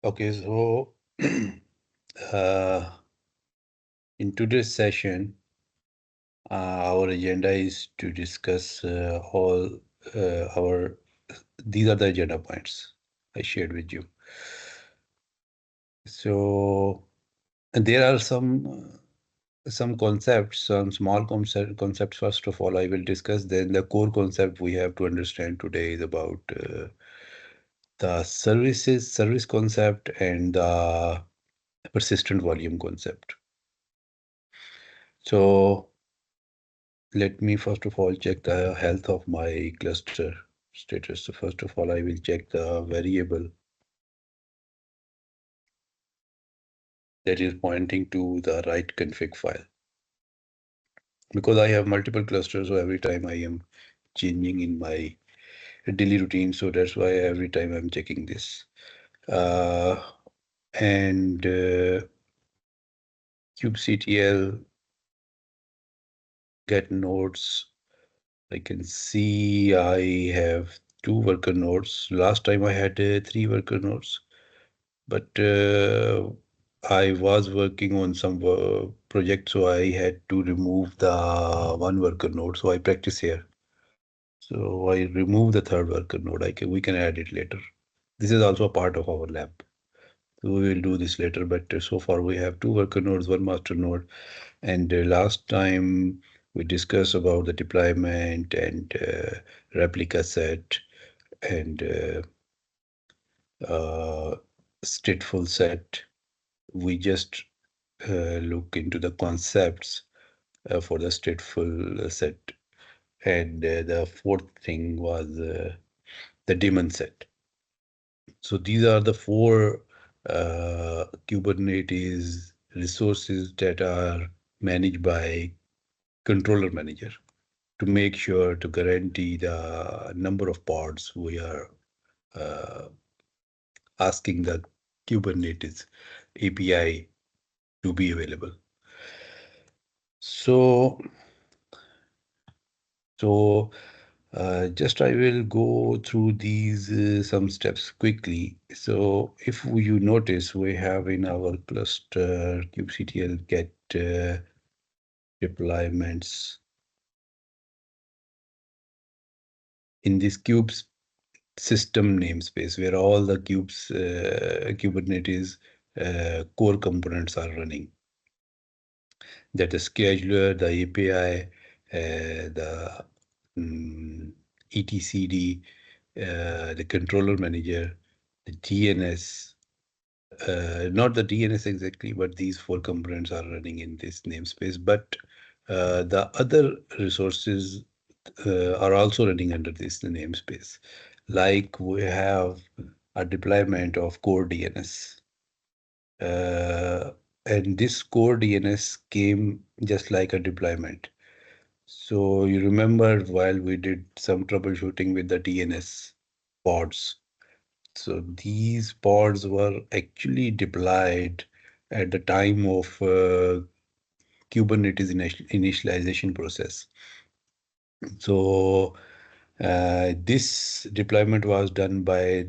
Okay, so in today's session, our agenda is to discuss all our. These are the agenda points I shared with you. So there are some concepts, some small concepts. First of all, I will discuss. Then the core concept we have to understand today is about the service concept and the persistent volume concept. So let me first of all check the health of my cluster status. So first of all, I will check the variable that is pointing to the right config file. Because I have multiple clusters, so every time I am changing in my daily routine, so that's why every time I'm checking this. And kubectl get nodes. I can see I have 2 worker nodes. Last time I had 3 worker nodes, but I was working on some project, so I had to remove the 1 worker node. So I practice here. So I remove the 3rd worker node. We can add it later. This is also a part of our lab. So we will do this later, but so far we have 2 worker nodes, 1 master node. And last time we discussed about the deployment and replica set and stateful set. We just look into the concepts for the stateful set. And the 4th thing was the daemon set. So these are the 4 Kubernetes resources that are managed by controller manager to make sure to guarantee the number of pods we are uh, asking the Kubernetes API to be available. So just I will go through these some steps quickly. So if you notice, we have in our cluster kubectl get deployments in this cubes system namespace where all the Kubernetes core components are running. That the scheduler, the API, the etcd, the controller manager, the DNS, not the DNS exactly, but these 4 components are running in this namespace. But the other resources are also running under this namespace. Like we have a deployment of core DNS. And this core DNS came just like a deployment. So you remember while we did some troubleshooting with the DNS pods. So these pods were actually deployed at the time of Kubernetes initialization process. So this deployment was done by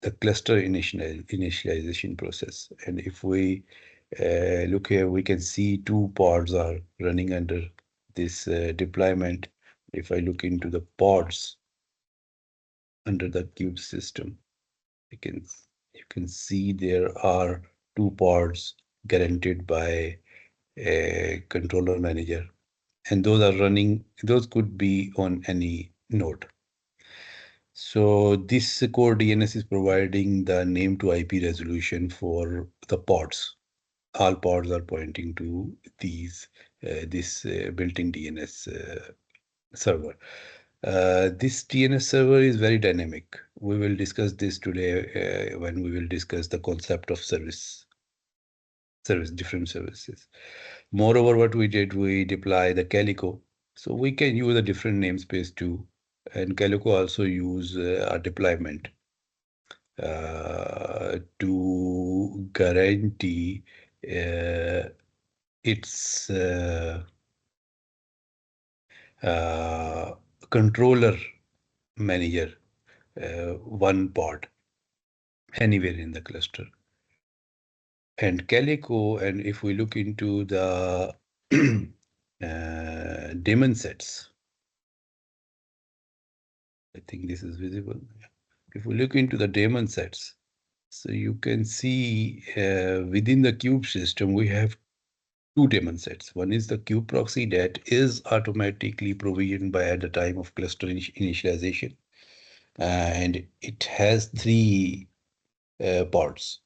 the cluster initialization process. And if we look here, we can see 2 pods are running under this deployment. If I look into the pods under the kube system, you can see there are 2 pods guaranteed by a controller manager, and those are running. Those could be on any node. So this core DNS is providing the name to IP resolution for the pods. All pods are pointing to this built-in DNS server. This DNS server is very dynamic. We will discuss this today when we will discuss the concept of different services. Moreover, what we did, we deploy the Calico. So we can use a different namespace too. And Calico also use a deployment to guarantee its controller manager, 1 pod. anywhere in the cluster. And Calico, and if we look into the daemon sets, I think this is visible. If we look into the daemon sets, so you can see within the kube system, we have two daemon sets. One is the kube proxy that is automatically provisioned by at the time of cluster initialization. And it has three pods.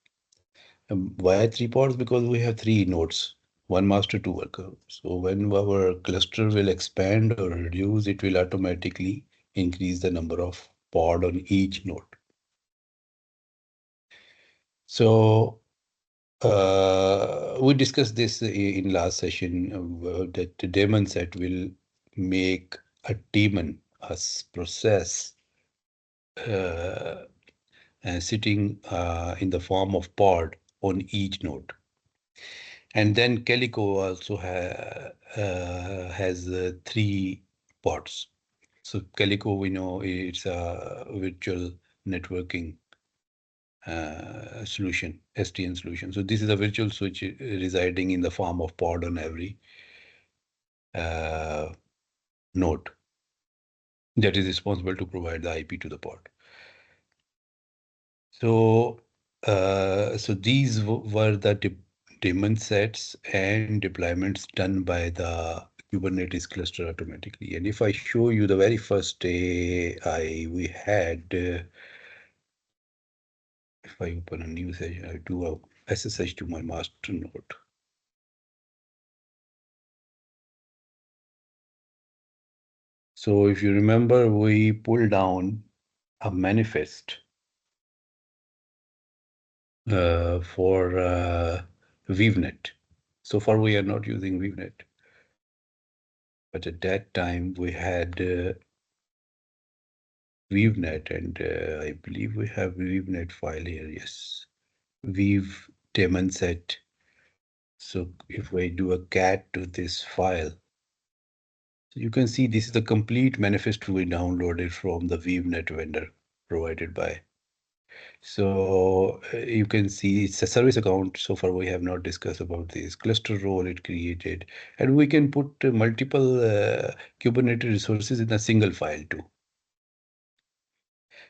Why three pods? Because we have three nodes, one master, two worker. So when our cluster will expand or reduce, it will automatically increase the number of pod on each node. So we discussed this in last session that the daemon set will make a daemon, a process sitting in the form of pod on each node. And then Calico also has three pods. So Calico, we know it's a virtual networking solution, SDN solution. So this is a virtual switch residing in the form of pod on every node that is responsible to provide the IP to the pod. So, so these were the daemon sets and deployments done by the Kubernetes cluster automatically. And if I show you the very first day we had, if I open a new session, I do a SSH to my master node. So if you remember, we pulled down a manifest for ViewNet. So far, we are not using ViewNet. But at that time, we had ViewNet, and I believe we have ViewNet file here. Yes, View daemon set. So if I do a cat to this file, so you can see this is the complete manifest we downloaded from the ViewNet vendor provided by. So you can see it's a service account. So far, we have not discussed about this cluster role it created, and we can put multiple Kubernetes resources in a single file too.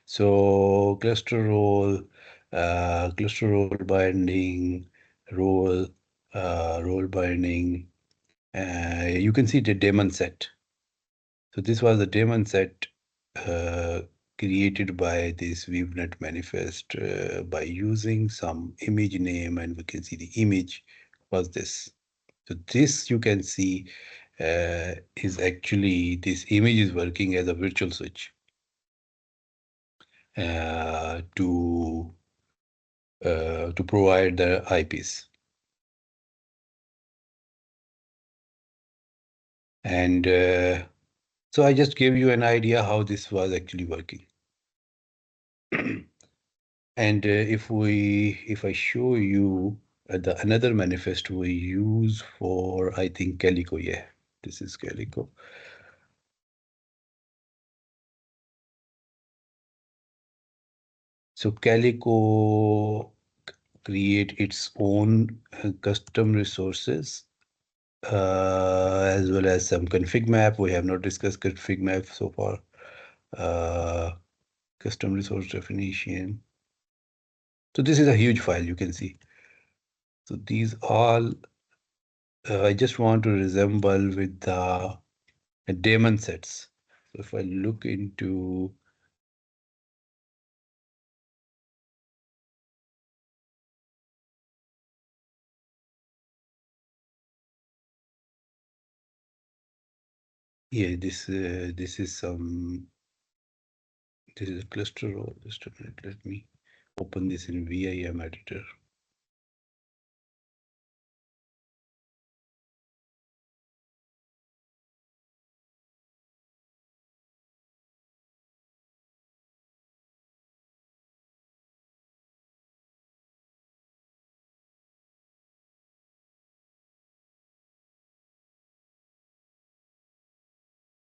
So cluster role binding, role binding. You can see the daemon set. So this was the daemon set created by this ViewNet manifest by using some image name, and we can see the image was this. So this you can see is actually this image is working as a virtual switch to provide the IPs. And so I just gave you an idea how this was actually working. And if I show you another manifest we use for, I think, Calico. Yeah, this is Calico. So Calico create its own custom resources as well as some config map. We have not discussed config map so far. Custom resource definition. So this is a huge file, you can see. So these all, I just want to resemble with the daemon sets. So if I look into, yeah, this is some, this is a cluster role. Just a minute, let me open this in VIM editor.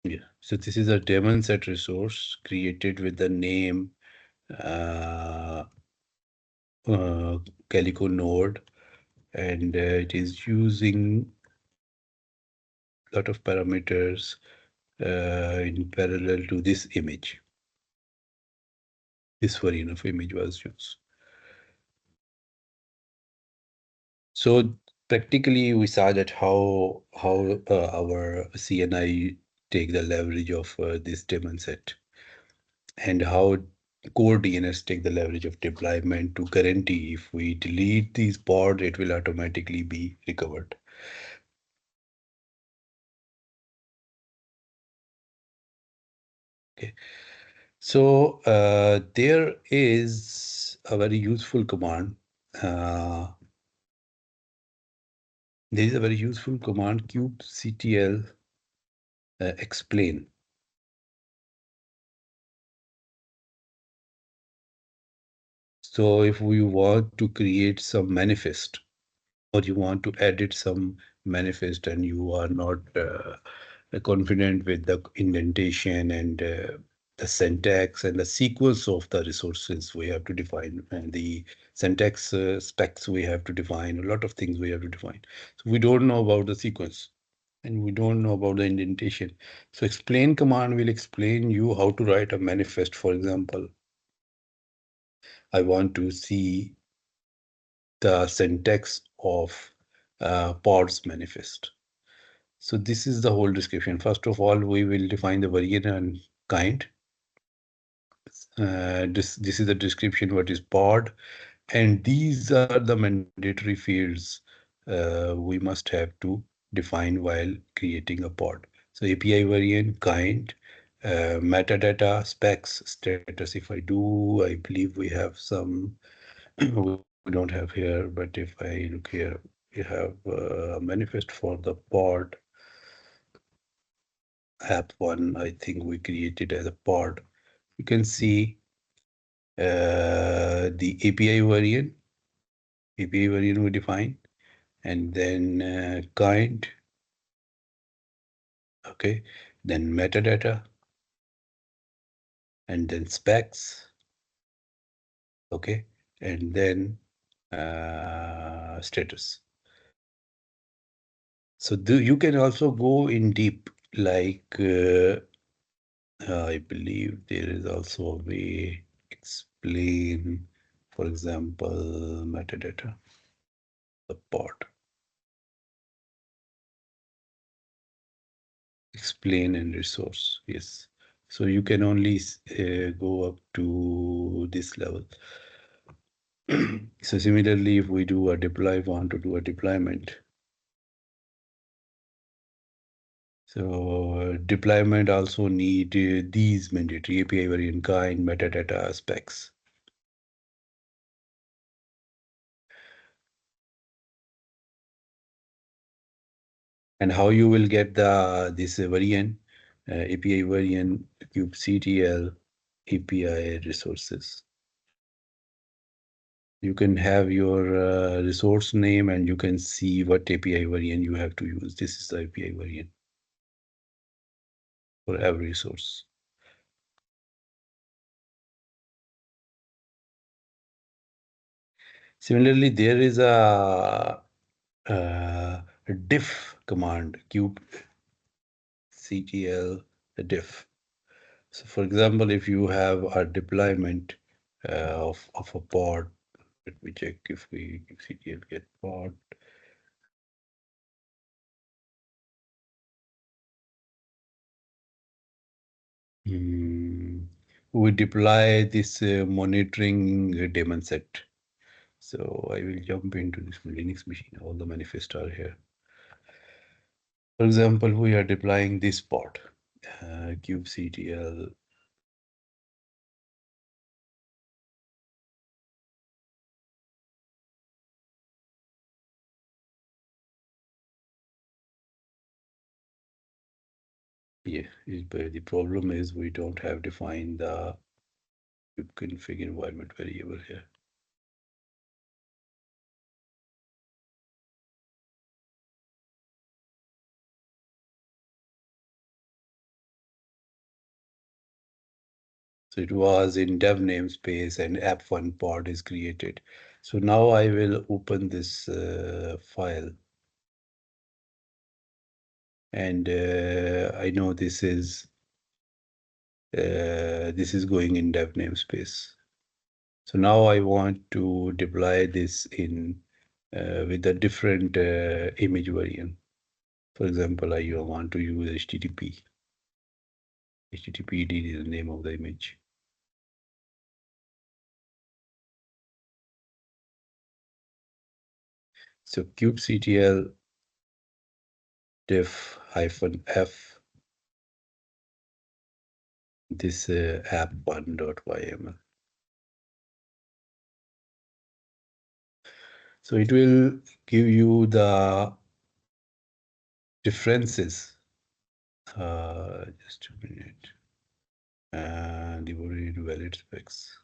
Yeah, so this is a daemon set resource created with the name Calico node, and it is using a lot of parameters in parallel to this image. This variant of image was used. So practically, we saw that how our CNI take the leverage of this daemon set, and how core DNS take the leverage of deployment to guarantee if we delete these pods, it will automatically be recovered. Okay. So there is a very useful command. Uh, there is a very useful command, kubectl explain. So if we want to create some manifest, or you want to edit some manifest and you are not confident with the indentation and the syntax and the sequence of the resources we have to define, and the syntax specs we have to define, a lot of things we have to define. So we don't know about the sequence and we don't know about the indentation. So explain command will explain you how to write a manifest. For example, I want to see the syntax of pods manifest. So this is the whole description. First of all, we will define the variant and kind. This is the description what is pod, and these are the mandatory fields we must have to define while creating a pod. So API variant, kind, metadata, specs, status. If I do, I believe we have some. We don't have here, but if I look here, we have a manifest for the pod app one. I think we created as a pod. You can see the API variant we define, and then kind, okay, then metadata, and then specs, okay, and then status. So you can also go in deep, like I believe there is also a way explain, for example, metadata, the pod, explain and resource. Yes. So you can only go up to this level. So similarly, if we do a deploy, want to do a deployment. So deployment also need these mandatory API variant, kind, metadata, specs. And how you will get this variant, API variant, kubectl API resources. You can have your resource name and you can see what API variant you have to use. This is the API variant for every resource. Similarly, there is a diff command, kubectl diff. So for example, if you have a deployment of a pod, let me check if we kubectl get pod. We deploy this monitoring daemon set. So I will jump into this Linux machine. All the manifests are here. For example, we are deploying this pod, kubectl. Yeah, but the problem is we don't have defined the kubectl environment variable here. So it was in dev namespace and app1 pod is created. So now I will open this file, and I know this is going in dev namespace. So now I want to deploy this in with a different image variant. For example, I want to use HTTP. HTTPD is the name of the image. So kubectl diff-f this app1.yml. So it will give you the differences. Just a minute. And devoted valid specs.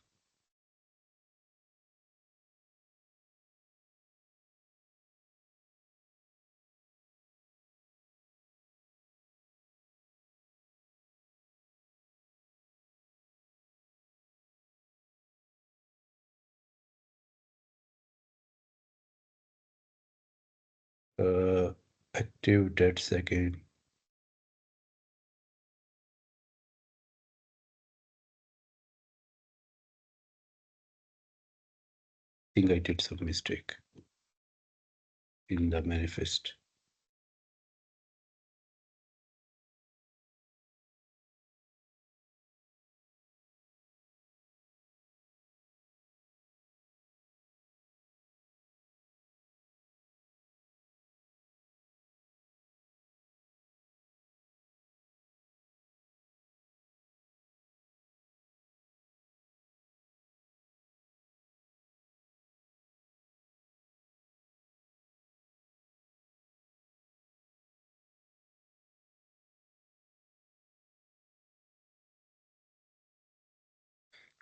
Active dead second. I think I did some mistake in the manifest.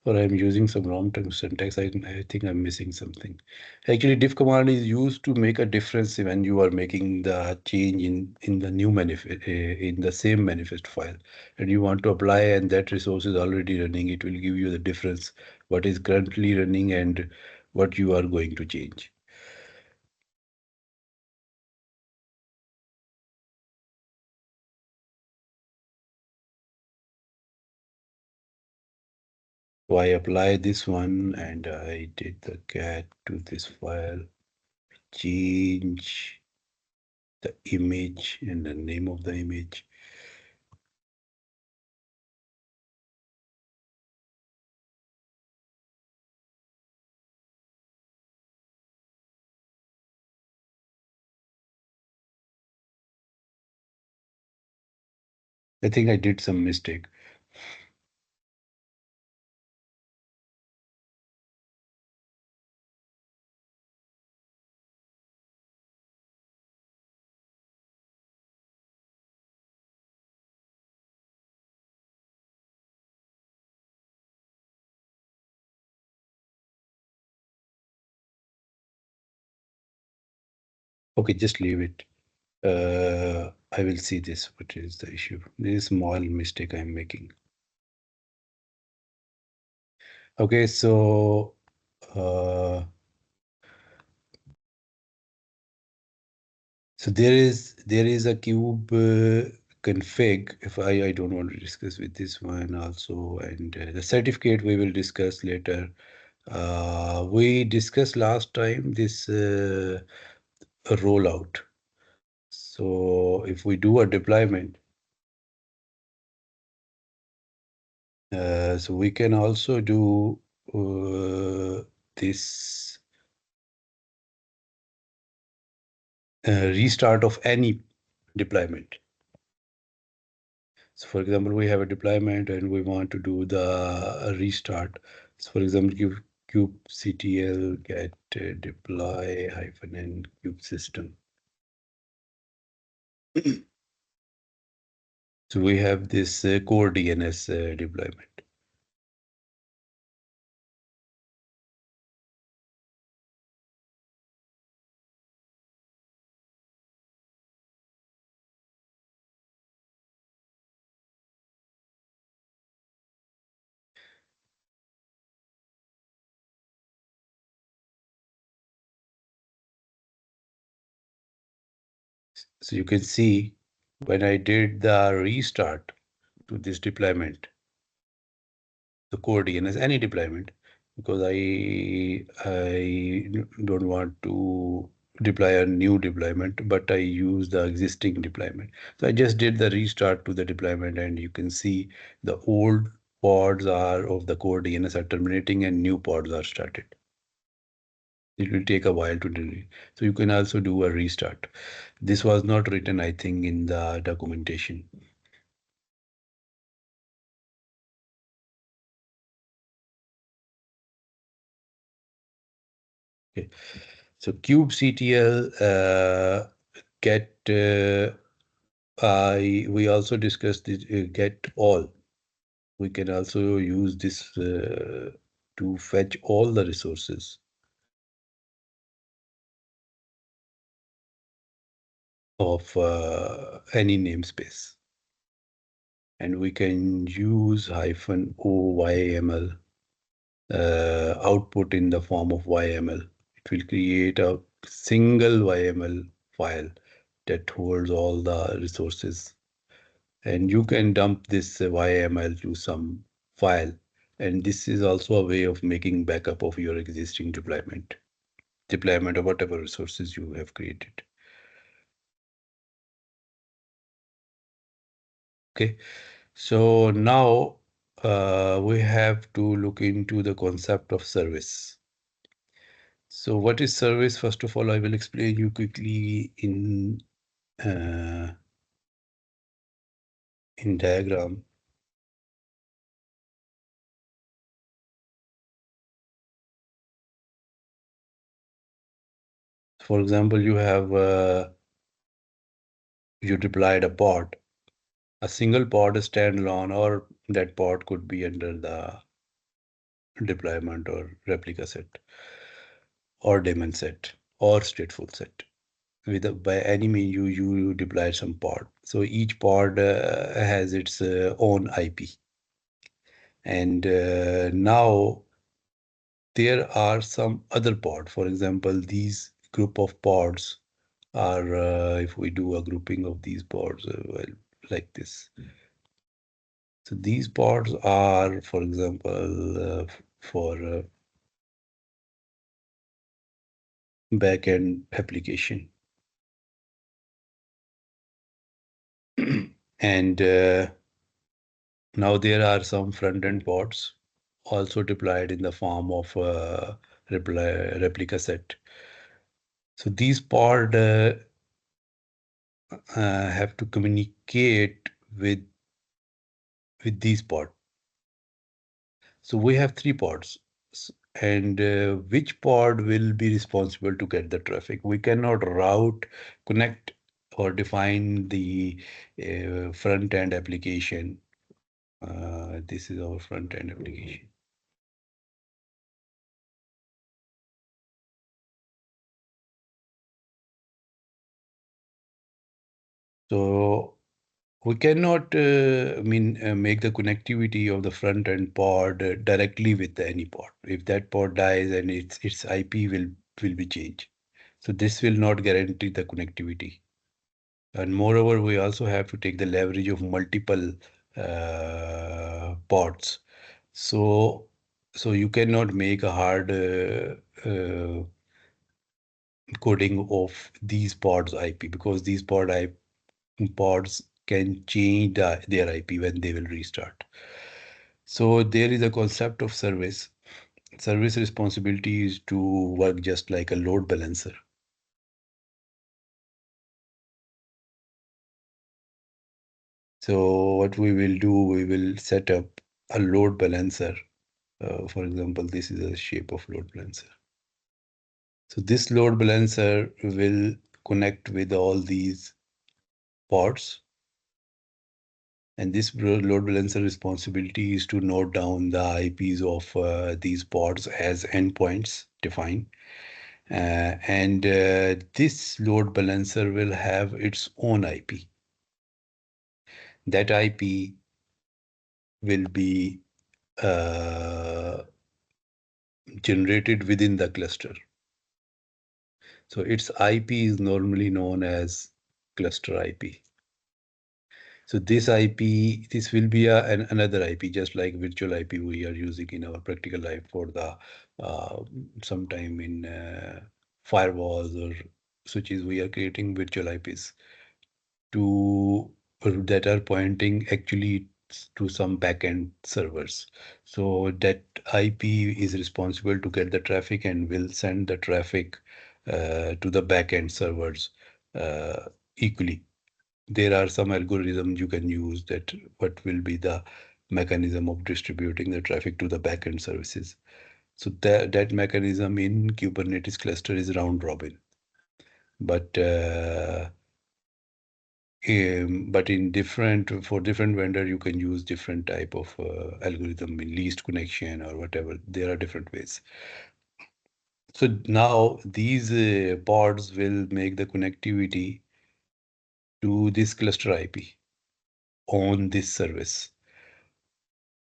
Or I'm using some wrong term syntax. I think I'm missing something. Actually, diff command is used to make a difference when you are making the change in the new manifest in the same manifest file, and you want to apply, and that resource is already running. It will give you the difference what is currently running and what you are going to change. So I apply this one, and I did the cat to this file, change the image and the name of the image. I think I did some mistake. Okay, just leave it. I will see this. What is the issue? This is small mistake I'm making. Okay, so there is a cube config. If I don't want to discuss with this one also, and the certificate we will discuss later. We discussed last time this rollout. So if we do a deployment, so we can also do this restart of any deployment. So for example, we have a deployment and we want to do the restart. So for example, kubectl get deploy -n kube system. So we have this core DNS deployment. So you can see when I did the restart to this deployment, the core DNS, any deployment, because I don't want to deploy a new deployment, but I use the existing deployment. So I just did the restart to the deployment, and you can see the old pods are of the core DNS are terminating and new pods are started. It will take a while to delete. So you can also do a restart. This was not written, I think, in the documentation. Okay. So kubectl get we also discussed this get all. We can also use this to fetch all the resources of any namespace, and we can use -o yaml output in the form of YML. It will create a single YML file that holds all the resources. And you can dump this YML to some file. And this is also a way of making backup of your existing deployment of whatever resources you have created. Okay, so now we have to look into the concept of service. So what is service? First of all, I will explain you quickly uh, in diagram. For example, you deployed a pod, a single pod is standalone, or that pod could be under the deployment or replica set, or daemon set, or stateful set. By any means, you deploy some pod. So each pod has its own IP, and now there are some other pod. For example, these group of pods are, if we do a grouping of these pods, well, like this. So these pods are, for example, for backend application. And now there are some front-end pods also deployed in the form of replica set. So these pods have to communicate with these pods. So we have three pods, and which pod will be responsible to get the traffic? We cannot route, connect, or define the front-end application. This is our front-end application. So we cannot make the connectivity of the front end pod directly with any pod. If that pod dies, and its IP will be changed. So this will not guarantee the connectivity. And moreover, we also have to take the leverage of multiple pods. So you cannot make a hard coding of these pods IP, because these pods can change their IP when they will restart. So there is a concept of service. Service responsibility is to work just like a load balancer. So what we will do, we will set up a load balancer. For example, this is the shape of load balancer. So this load balancer will connect with all these pods. And this load balancer responsibility is to note down the IPs of these pods as endpoints defined. And this load balancer will have its own IP. That IP will be generated within the cluster. So its IP is normally known as cluster IP. So this IP, this will be another IP, just like virtual IP we are using in our practical life for the sometime in firewalls or switches. We are creating virtual IPs to that are pointing actually to some backend servers. So that IP is responsible to get the traffic and will send the traffic to the backend servers equally. There are some algorithms you can use that what will be the mechanism of distributing the traffic to the backend services. So that mechanism in Kubernetes cluster is round robin. But in for different vendor, you can use different type of algorithm in least connection or whatever. There are different ways. So now these pods will make the connectivity to this cluster IP on this service.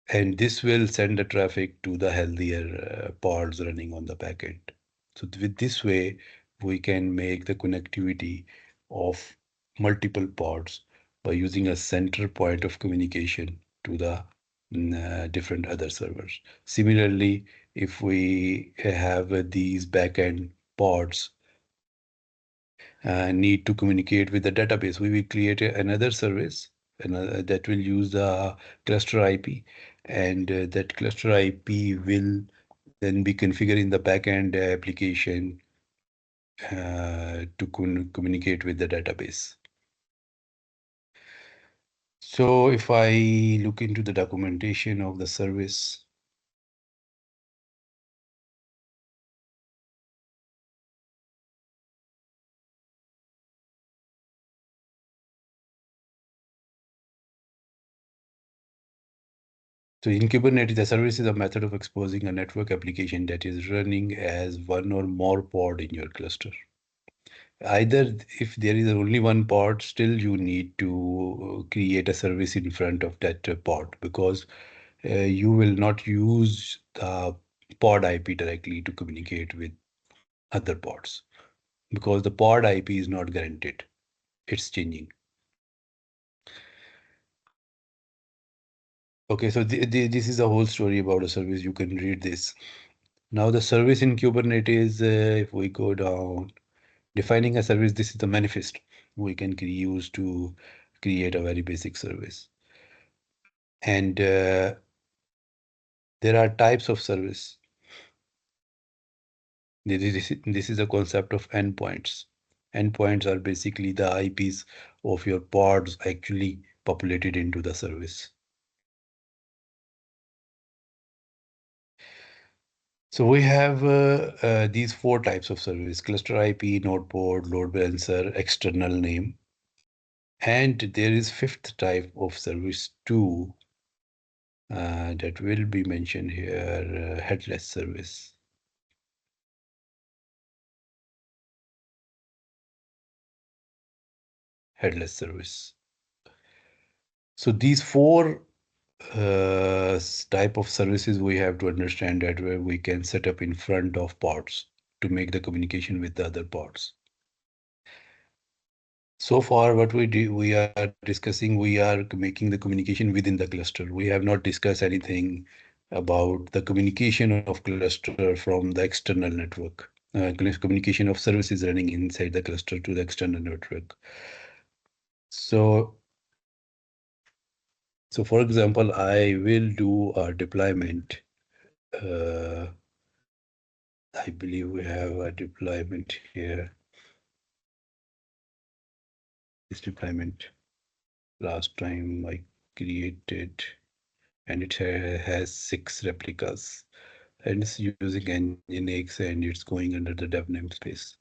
And this will send the traffic to the healthier pods running on the backend. So with this way, we can make the connectivity of multiple pods by using a center point of communication to the different other servers. Similarly, if we have these backend pods need to communicate with the database, we will create another service that will use the cluster IP, and that cluster IP will then be configured in the backend application to communicate with the database. So if I look into the documentation of the service, so in Kubernetes, the service is a method of exposing a network application that is running as one or more pod in your cluster. Either if there is only one pod, still you need to create a service in front of that pod, because you will not use the pod IP directly to communicate with other pods, because the pod IP is not guaranteed. It's changing. Okay, so this is a whole story about a service. You can read this. Now the service in Kubernetes, if we go down, defining a service, this is the manifest we can use to create a very basic service. And there are types of service. This is a concept of endpoints. Endpoints are basically the IPs of your pods actually populated into the service. So we have these four types of service: cluster IP, NodePort, load balancer, external name. And there is fifth type of service too that will be mentioned here, headless service. Headless service. So these four type of services we have to understand that where we can set up in front of pods to make the communication with the other pods. So far, what we are discussing, we are making the communication within the cluster. We have not discussed anything about the communication of cluster from the external network, communication of services running inside the cluster to the external network. So for example, I will do a deployment. I believe we have a deployment here. This deployment last time I created, and it has 6 replicas, and it's using Nginx, and it's going under the dev namespace.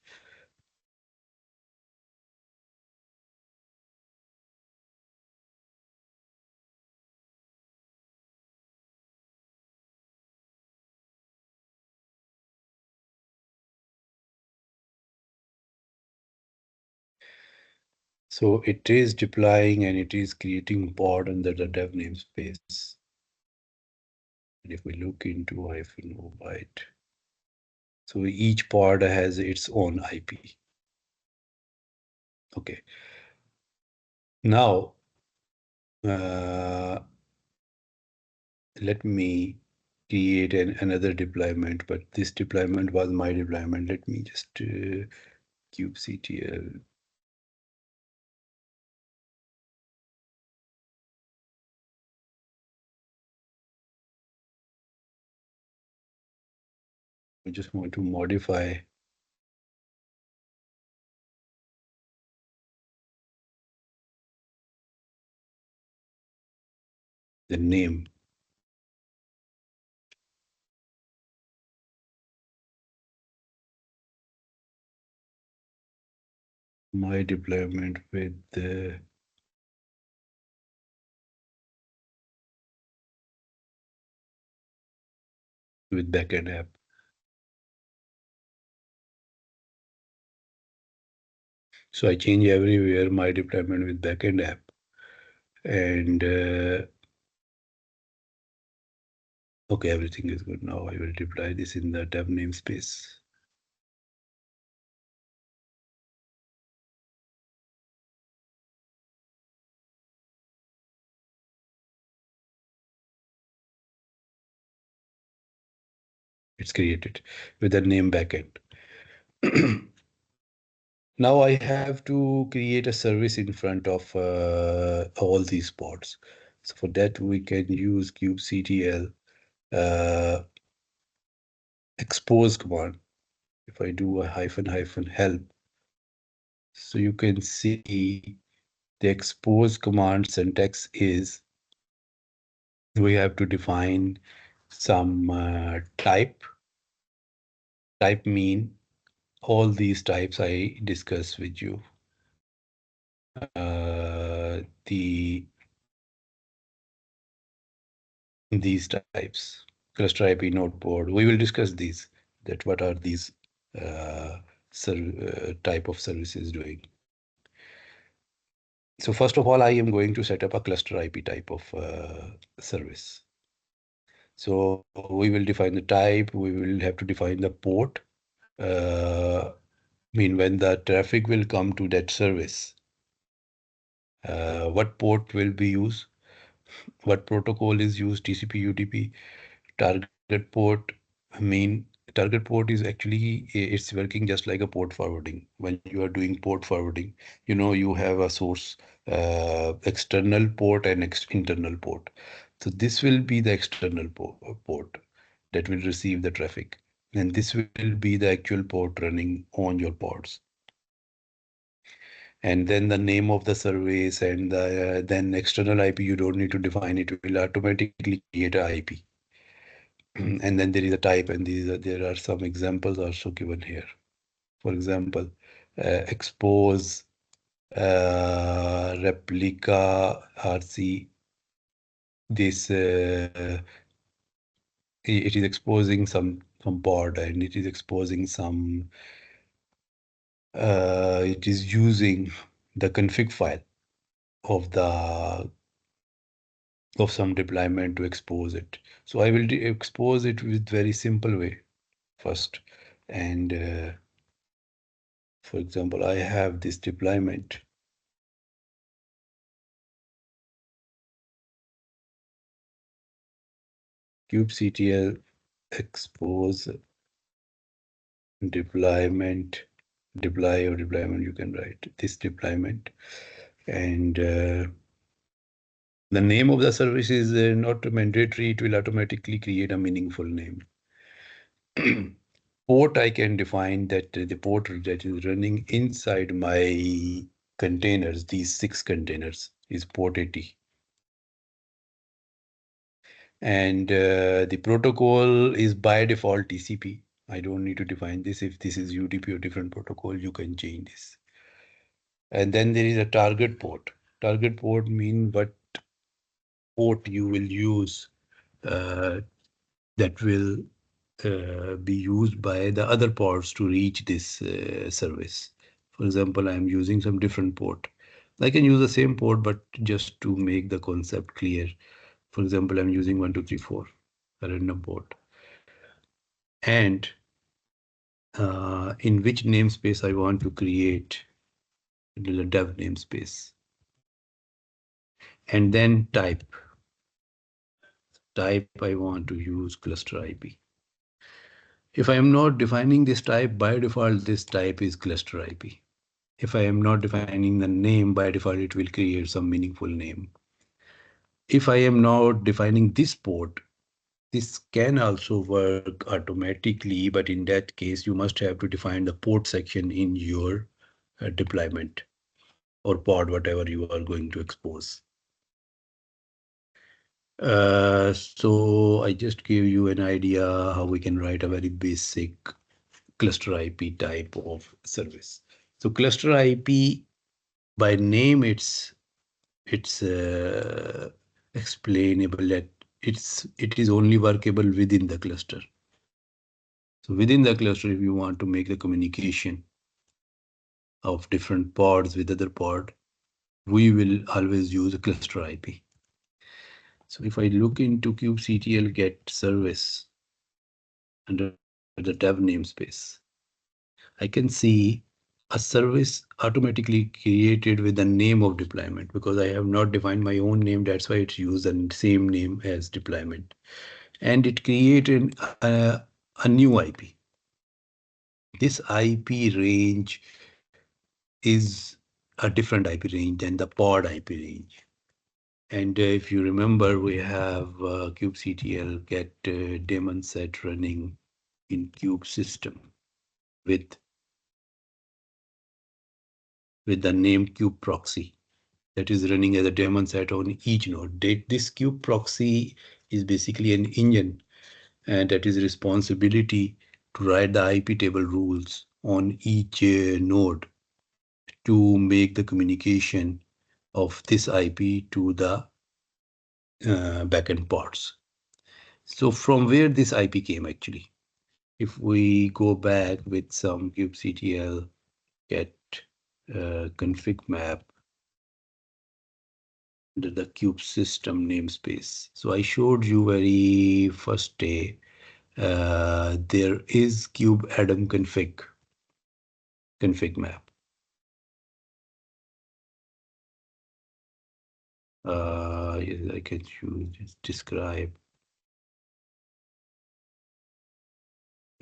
So it is deploying and it is creating pod under the dev namespace. And if we look into -byte, so each pod has its own IP. Okay. Now, let me create another deployment, but this deployment was my deployment. Let me just kubectl. I just want to modify the name. My deployment with backend app. So I change everywhere my deployment with backend app. And okay, everything is good now. I will deploy this in the dev namespace. It's created with the name backend. Now I have to create a service in front of all these pods. So for that, we can use kubectl expose command. If I do a -help, so you can see the expose command syntax is we have to define some type. Type mean all these types I discussed with you. These types, ClusterIP, NodePort. We will discuss these, that what are these type of services doing. So first of all, I am going to set up a ClusterIP type of service. So we will define the type, we will have to define the port. Mean when the traffic will come to that service, what port will be used, what protocol is used, TCP, UDP, target port. Target port is actually, it's working just like a port forwarding. When you are doing port forwarding, you have a source, external port and internal port. So this will be the external port that will receive the traffic, and this will be the actual port running on your pods. And then the name of the service and then external IP, you don't need to define it. It will automatically create a IP. And then there is a type, and there are some examples also given here. For example, expose replica RC. This it is exposing some pod, and it is exposing some. It is using the config file of some deployment to expose it. So I will expose it with very simple way first. And for example, I have this deployment. kubectl expose deployment, deployment, you can write this deployment. And the name of the service is not mandatory. It will automatically create a meaningful name. Port, I can define that the port that is running inside my containers, these 6 containers, is port 80. And the protocol is by default TCP. I don't need to define this. If this is UDP or different protocol, you can change this. And then there is a target port. Target port means what port you will use that will be used by the other ports to reach this service. For example, I am using some different port. I can use the same port, but just to make the concept clear. For example, I'm using 1234, a random port. And in which namespace I want to create the dev namespace. and then type I want to use ClusterIP. If I am not defining this type, by default, this type is ClusterIP. If I am not defining the name, by default, it will create some meaningful name. If I am not defining this port, this can also work automatically, but in that case, you must have to define the port section in your deployment or pod, whatever you are going to expose. So I just gave you an idea how we can write a very basic ClusterIP type of service. So ClusterIP, by name, it's explainable that it is only workable within the cluster. So within the cluster, if you want to make the communication of different pods with other pod, we will always use a ClusterIP. So if I look into kubectl get service under the dev namespace, I can see a service automatically created with the name of deployment, because I have not defined my own name. That's why it's used the same name as deployment. And it created a new IP. This IP range is a different IP range than the pod IP range. And if you remember, we have kubectl get daemon set running in kube system with the name kube proxy that is running as a daemon set on each node. This kube proxy is basically an engine, and that is responsibility to write the IP table rules on each node to make the communication of this IP to the backend pods. So from where this IP came actually, if we go back with some kubectl get config map under the kube system namespace. So I showed you very first day, there is kube atom config map. Yes, I can choose describe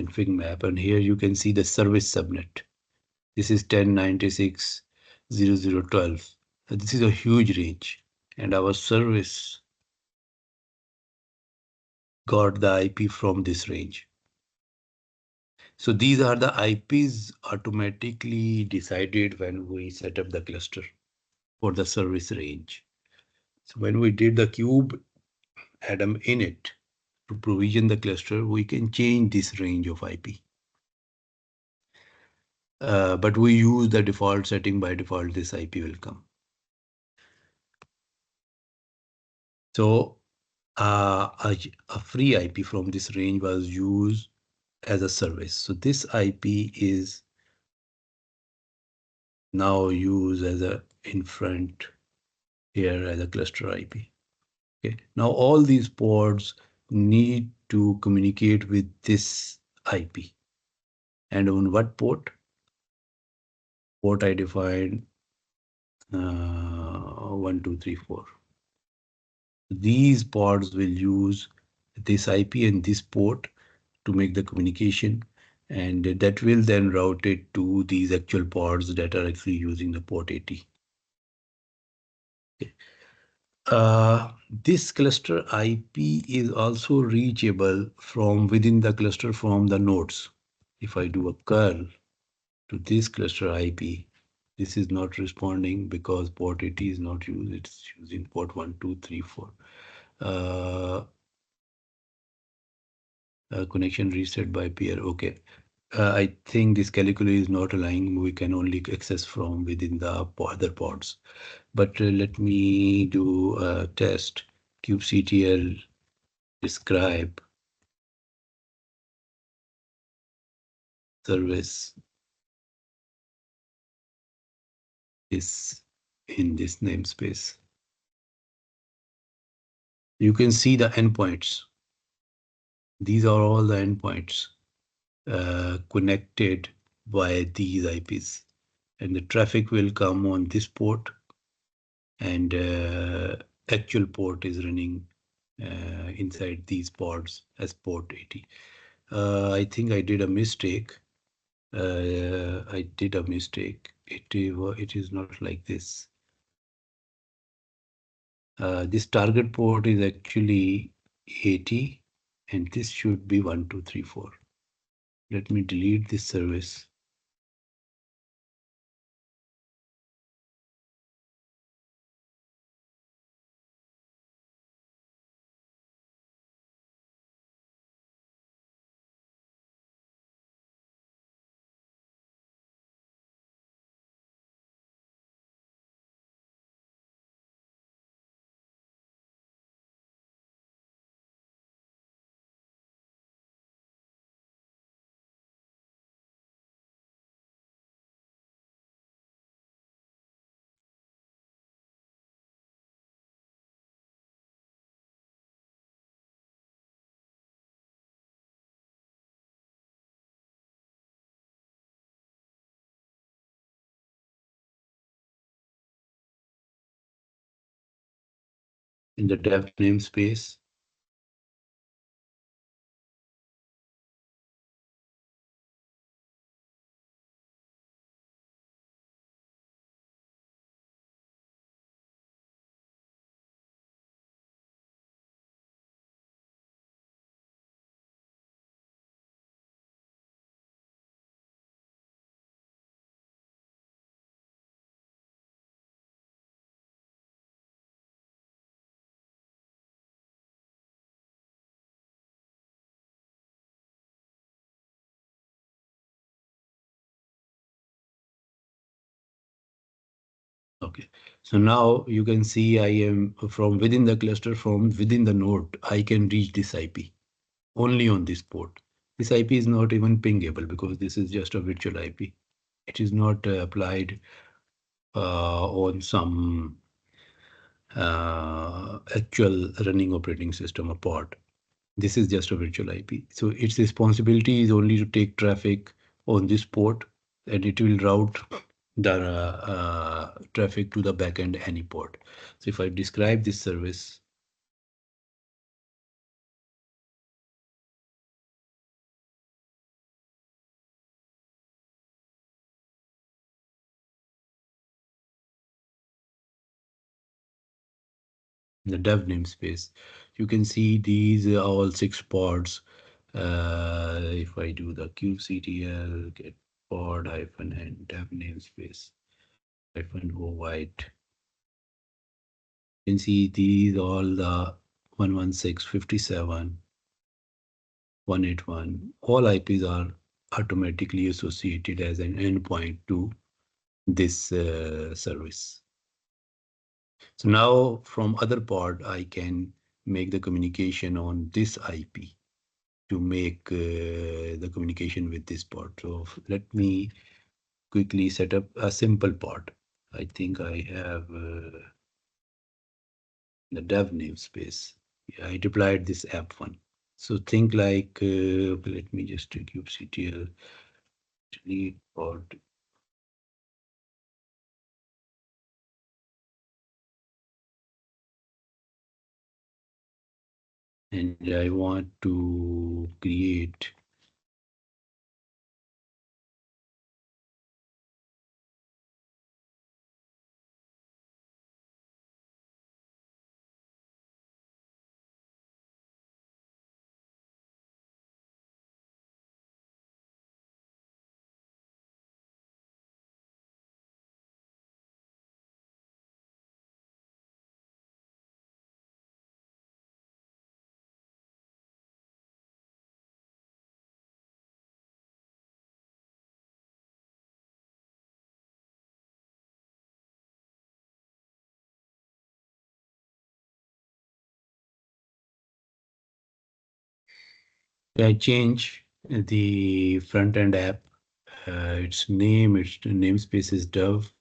config map, and here you can see the service subnet. This is 1096.0.0.12. This is a huge range, and our service got the IP from this range. So these are the IPs automatically decided when we set up the cluster for the service range. So when we did the kube atom init to provision the cluster, we can change this range of IP. But we use the default setting. By default, this IP will come. So a free IP from this range was used as a service. So this IP is now used as a in front here as a cluster IP. Okay. Now all these pods need to communicate with this IP. And on what port? Port I defined 1, 2, 3, 4. These pods will use this IP and this port to make the communication, and that will then route it to these actual pods that are actually using the port 80. Okay. This cluster IP is also reachable from within the cluster from the nodes. If I do a curl to this cluster IP, this is not responding because port 80 is not used. It's using port 1, 2, 3, 4. Connection reset by peer. Okay. I think this calculator is not allowing. We can only access from within the other pods. But let me do a test. Kubectl describe service is in this namespace. You can see the endpoints. These are all the endpoints connected by these IPs, and the traffic will come on this port, and actual port is running inside these pods as port 80. I think I did a mistake. I did a mistake. It is not like this. This target port is actually 80, and this should be 1234. Let me delete this service. In the dev namespace, okay. So now you can see I am from within the cluster, from within the node, I can reach this IP only on this port. This IP is not even pingable because this is just a virtual IP. It is not applied on some actual running operating system or pod. This is just a virtual IP. So its responsibility is only to take traffic on this port, and it will route the traffic to the backend any port. So if I describe this service, the dev namespace, you can see these are all 6 pods. If I do the kubectl get pod hyphen and dev namespace hyphen o white, you can see these all the 116, 57, 181, all IPs are automatically associated as an endpoint to this service. So now from other pod, I can make the communication on this IP to make the communication with this pod. So let me quickly set up a simple pod. I think I have the dev namespace. Yeah, I deployed this app one. So think like, let me just take kubectl delete pod. And I want to create I change the front end app. Its name, its namespace is dev,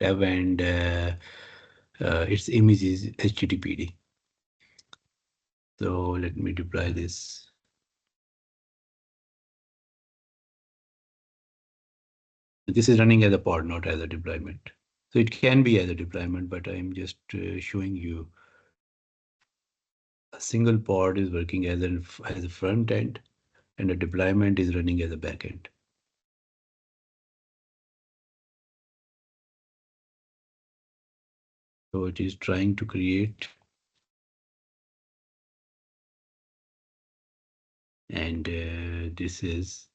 and its image is HTTPD. So let me deploy this. This is running as a pod, not as a deployment. So it can be as a deployment, but I'm just showing you a single pod is working as a front end, and a deployment is running as a back end. So it is trying to create, and this is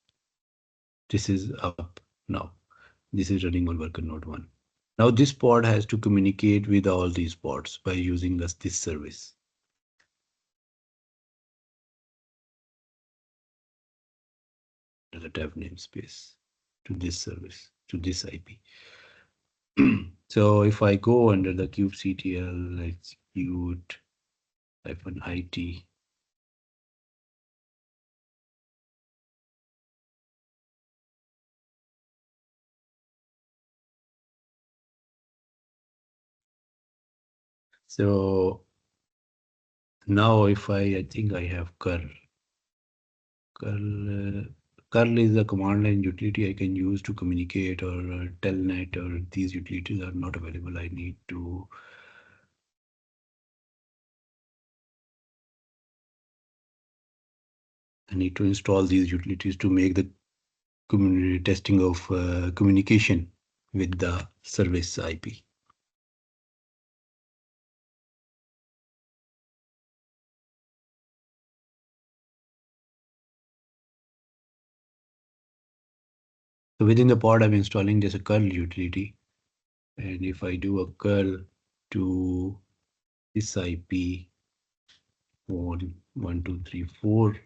up now. This is running on worker node 1. Now this pod has to communicate with all these pods by using this service. The tab namespace to this service, to this IP. So if I go under the kubectl execute -it, so now if I think I have curl. Curl is a command line utility I can use to communicate, or telnet, or these utilities are not available. I need to install these utilities to make the community testing of communication with the service IP. So within the pod, I'm installing this curl utility. And if I do a curl to this IP 1.1.2.3.4,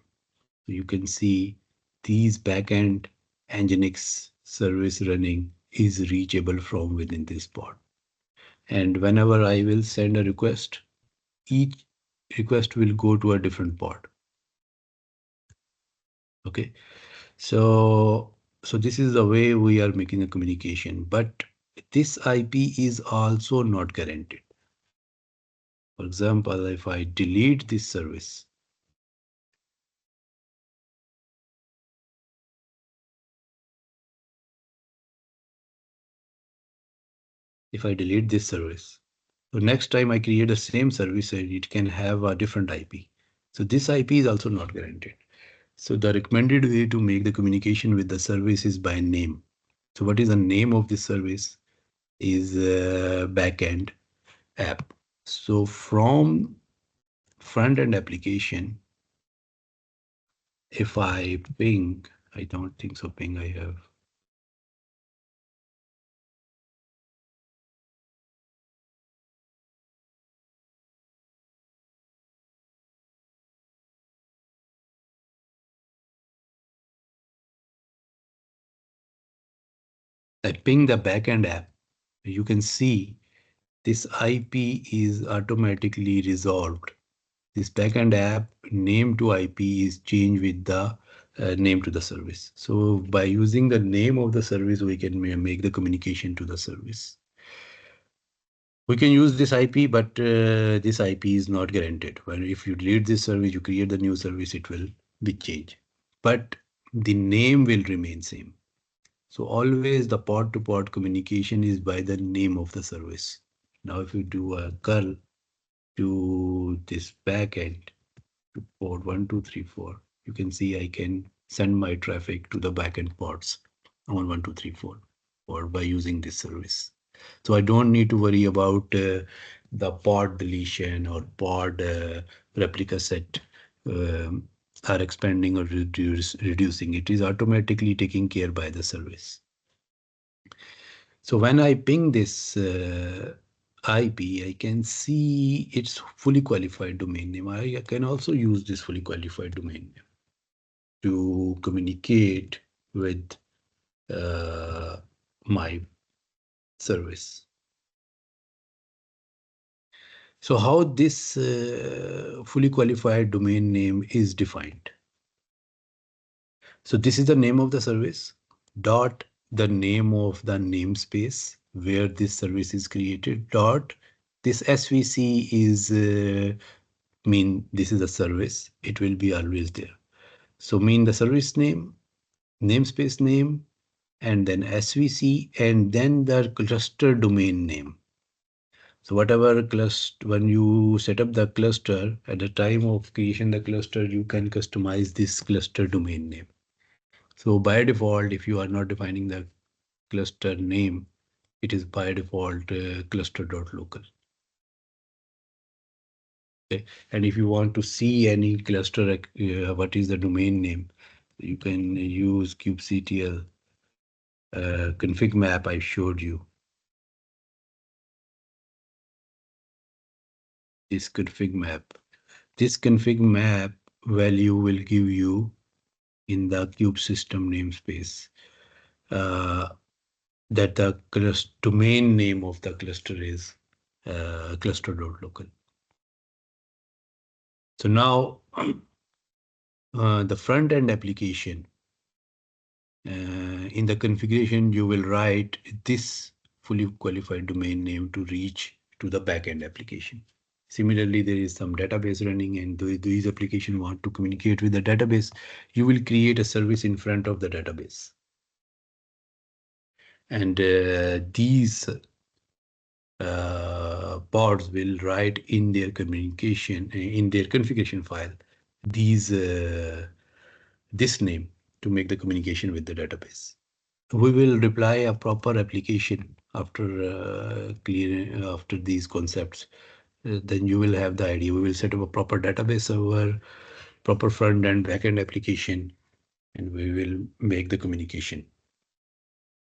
you can see these backend Nginx service running is reachable from within this pod. And whenever I will send a request, each request will go to a different pod. Okay, so this is the way we are making a communication, but this IP is also not guaranteed. For example, if I delete this service, so next time I create the same service, it can have a different IP. So this IP is also not guaranteed. So the recommended way to make the communication with the service is by name. So what is the name of this service? Is backend app. So from front-end application, if I ping, I don't think so ping I have. I ping the backend app. You can see this IP is automatically resolved. This backend app name to IP is changed with the name to the service. So by using the name of the service, we can make the communication to the service. We can use this IP, but this IP is not guaranteed. When if you delete this service, you create the new service, it will be changed. But the name will remain same. So always the pod-to-pod communication is by the name of the service. Now if you do a curl to this backend to port 1234, you can see I can send my traffic to the backend ports on 1234 or by using this service. So I don't need to worry about the pod deletion or pod replica set are expanding or reducing. It is automatically taken care by the service. So when I ping this IP, I can see its fully qualified domain name. I can also use this fully qualified domain name to communicate with my service. So how this fully qualified domain name is defined? So this is the name of the service dot the name of the namespace where this service is created dot this SVC is mean this is a service. It will be always there. So mean the service name, namespace name, and then SVC, and then the cluster domain name. So whatever cluster, when you set up the cluster, at the time of creation the cluster, you can customize this cluster domain name. So by default, if you are not defining the cluster name, it is by default cluster.local. Okay. And if you want to see any cluster, what is the domain name, you can use kubectl config map I showed you. This config map. This config map value will give you in the kube system namespace that the domain name of the cluster is cluster.local. So now the front end application, in the configuration, you will write this fully qualified domain name to reach to the backend application. Similarly, there is some database running and these applications want to communicate with the database. You will create a service in front of the database. And these pods will write in their communication, in their configuration file, these this name to make the communication with the database. We will reply a proper application after after these concepts. Then you will have the idea. We will set up a proper database server, proper front and back end application, and we will make the communication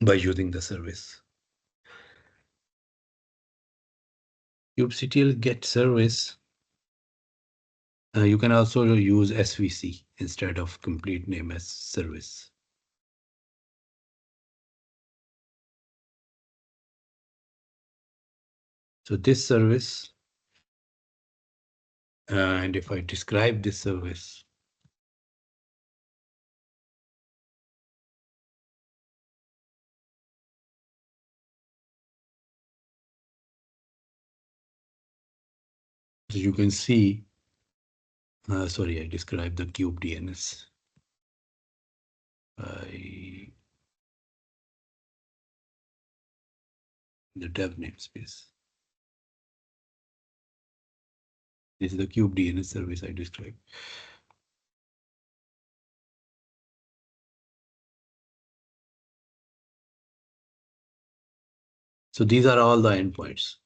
by using the service. kubectl get service. You can also use SVC instead of complete name as service. So this service, and if I describe this service, so you can see, sorry, I described the kube DNS. The dev namespace. This is the kube DNS service I described. So these are all the endpoints.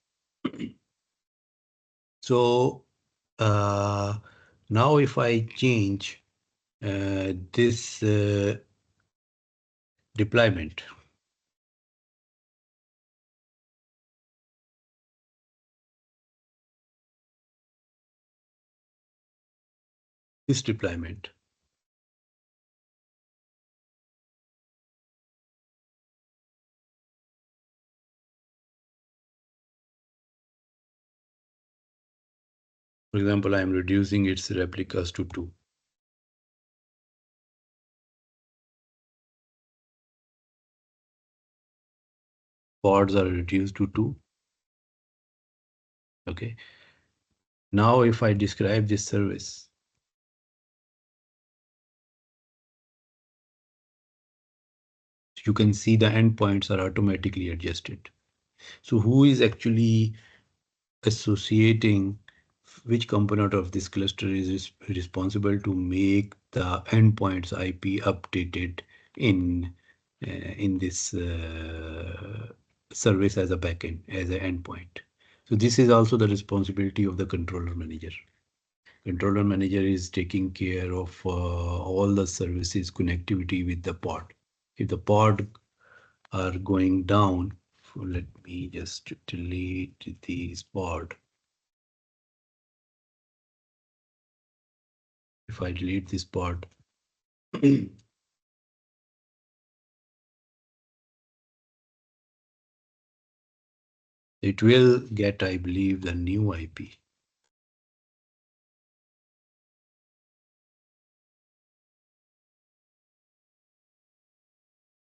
So now if I change this deployment, this deployment, for example, I am reducing its replicas to 2. Pods are reduced to 2. Okay. Now if I describe this service, you can see the endpoints are automatically adjusted. So who is actually associating which component of this cluster is responsible to make the endpoints IP updated in this service as a backend, as an endpoint. So this is also the responsibility of the controller manager. Controller manager is taking care of all the services connectivity with the pod. If the pod are going down, let me just delete this pod. If I delete this pod, it will get, I believe, the new IP.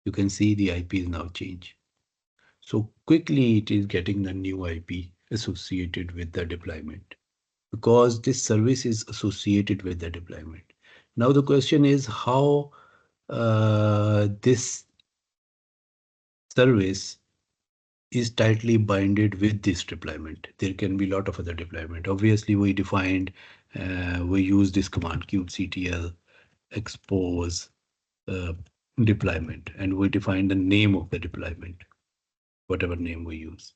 You can see the IP is now changed. So quickly it is getting the new IP associated with the deployment because this service is associated with the deployment. Now the question is how this service is tightly binded with this deployment. There can be a lot of other deployment. Obviously, we defined, we use this command kubectl expose deployment, and we define the name of the deployment, whatever name we use.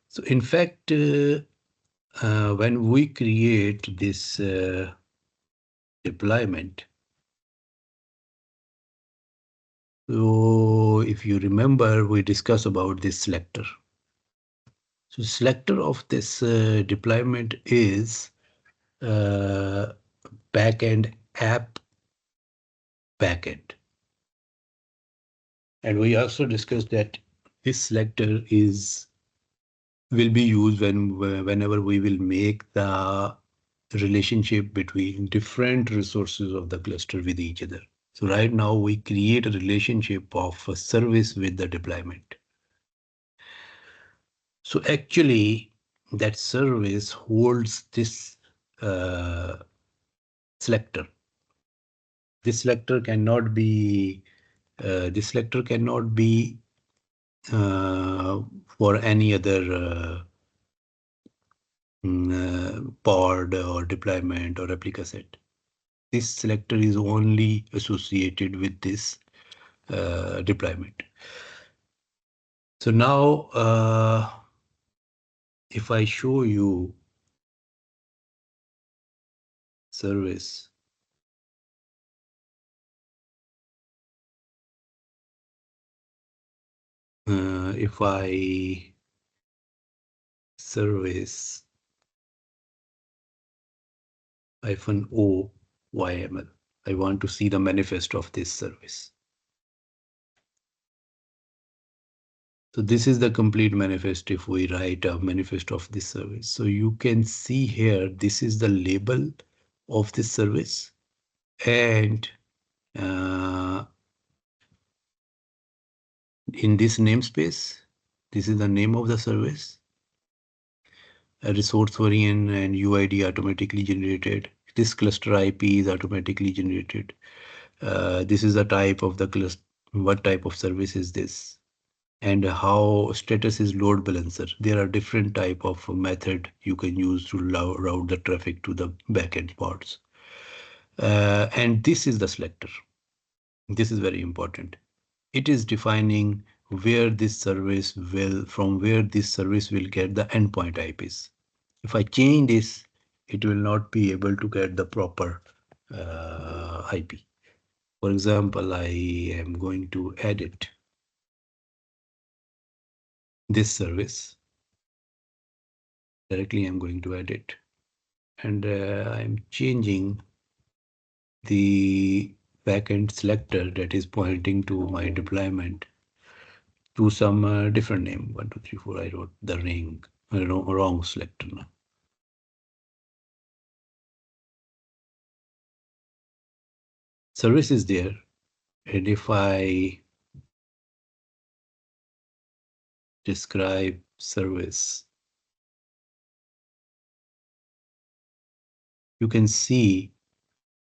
So in fact, when we create this deployment, so if you remember, we discussed about this selector. So selector of this deployment is backend app backend. And we also discussed that this selector will be used whenever we will make the relationship between different resources of the cluster with each other. So right now we create a relationship of a service with the deployment. So actually that service holds this selector. This selector cannot be for any other pod or deployment or replica set. This selector is only associated with this deployment. So now, if I show you service, if I service -o yaml, I want to see the manifest of this service. So this is the complete manifest if we write a manifest of this service. So you can see here, this is the label of this service, and in this namespace, this is the name of the service. A resource variant and UID automatically generated. This cluster IP is automatically generated. This is the type of the cluster. What type of service is this? And how status is load balancer. There are different type of method you can use to route the traffic to the backend pods. And this is the selector. This is very important. It is defining where this service from where this service will get the endpoint IPs. If I change this, it will not be able to get the proper IP. For example, I am going to edit this service. Directly I'm going to edit, and I'm changing the backend selector that is pointing to my deployment to some different name. 1, 2, 3, 4. I wrote the wrong selector now. Service is there, and if I describe service, you can see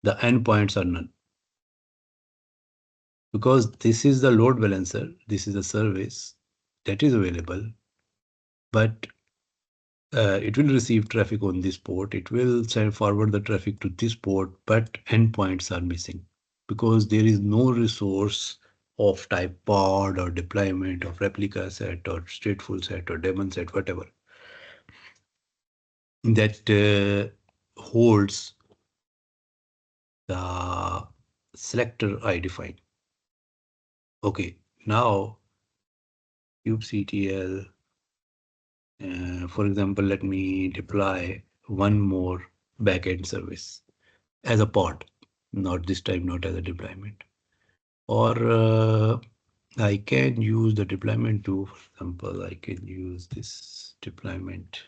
the endpoints are none. Because this is the load balancer, this is a service that is available, but it will receive traffic on this port. It will send forward the traffic to this port, but endpoints are missing because there is no resource of type pod or deployment of replica set or stateful set or daemon set, whatever, that holds the selector I define. Okay, now kubectl, for example, let me deploy one more backend service as a pod, not this time, not as a deployment. Or I can use the deployment too. For example, I can use this deployment.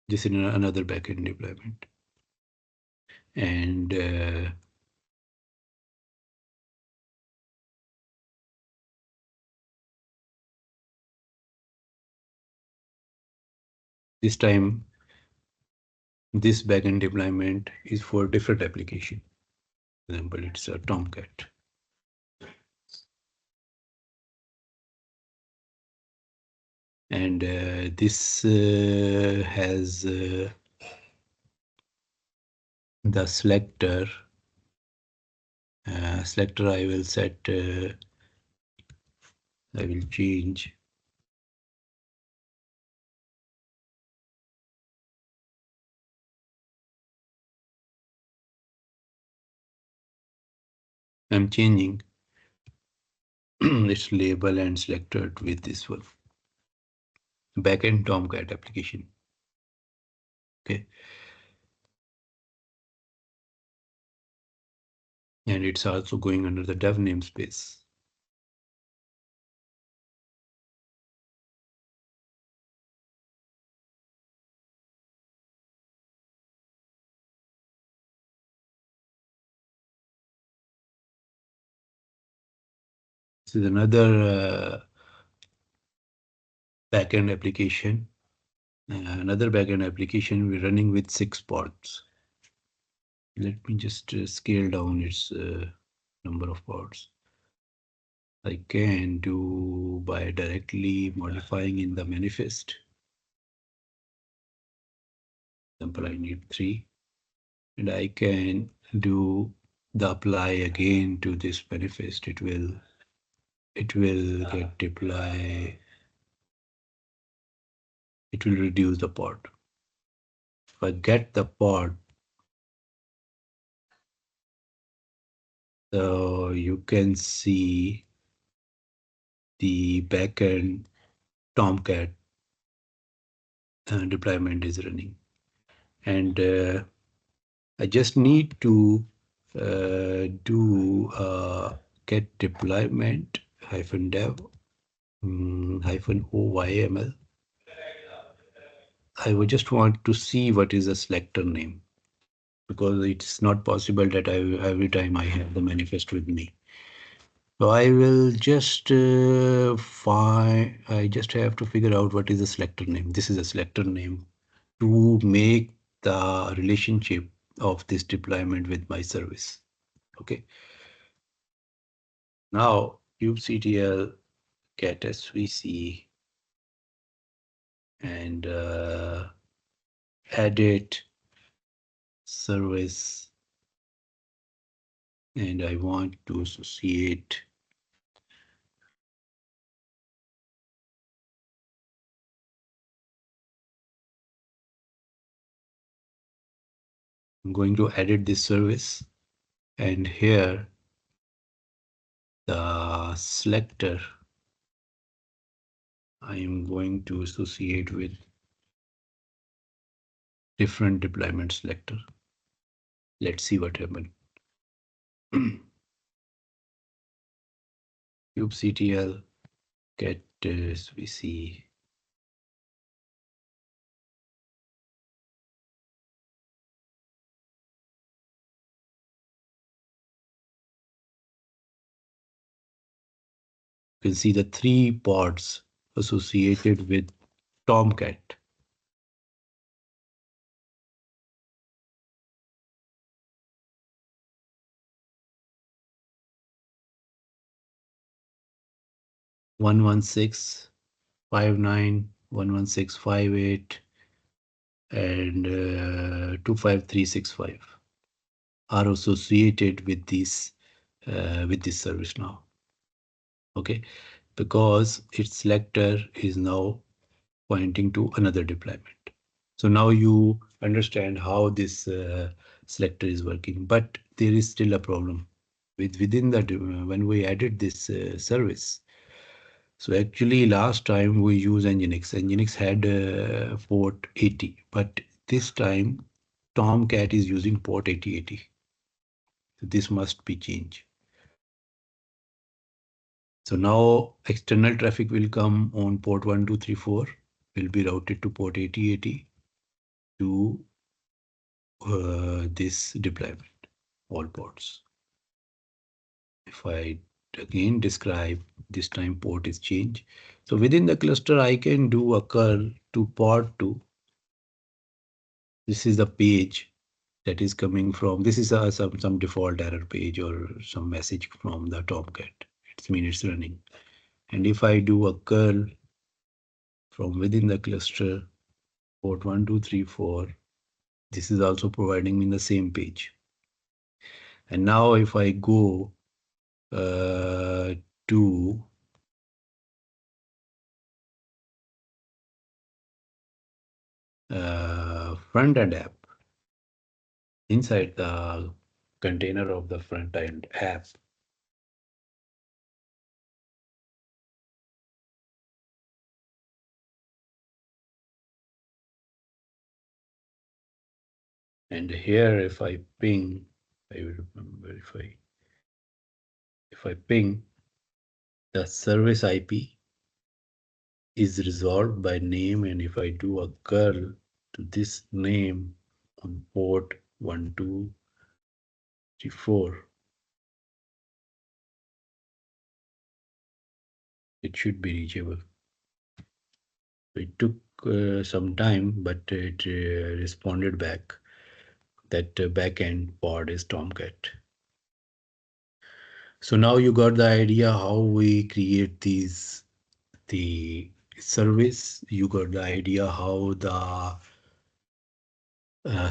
This is another backend deployment. And this time, this backend deployment is for different application. For example, it's a Tomcat. And this has the selector. Selector I will set, I will change. I'm changing its label and selector with this one. Backend Tomcat application. Okay. And it's also going under the dev namespace. This is another backend application. Another backend application we're running with 6 pods. Let me just scale down its number of pods. I can do by directly modifying in the manifest. Example, I need 3, and I can do the apply again to this manifest. It will get deploy. It will reduce the pod. If I get the pod, so you can see the backend Tomcat deployment is running, and I just need to do get deployment -dev -oyaml. I would just want to see what is the selector name, because it's not possible that every time I have the manifest with me. So I will just I just have to figure out what is the selector name. This is a selector name to make the relationship of this deployment with my service. Okay. Now kubectl get svc and edit service, and I want to associate I'm going to edit this service, and here the selector I am going to associate with different deployment selector. Let's see what happens. kubectl get svc. You can see the 3 pods associated with Tomcat. One 11659, 11658, and 25365 are associated with this service now. Okay, because its selector is now pointing to another deployment. So now you understand how this selector is working, but there is still a problem within that when we added this service. So actually last time we used Nginx. Nginx had port 80, but this time Tomcat is using port 8080. So this must be changed. So now external traffic will come on port 1234, will be routed to port 8080 to this deployment, all ports. If I again describe, this time port is changed. So within the cluster, I can do a curl to port 2. This is the page that is coming from, this is some default error page or some message from the Tomcat. It means it's running. And if I do a curl from within the cluster, port 1, 2, 3, 4. This is also providing me the same page. And now if I go to front-end app, inside the container of the front-end app, and here if I ping, I will remember if I ping, the service IP is resolved by name, and if I do a curl to this name on port 1, 2, 3, 4, it should be reachable. It took some time, but it responded back that backend pod is Tomcat. So now you got the idea how we create the service. You got the idea how the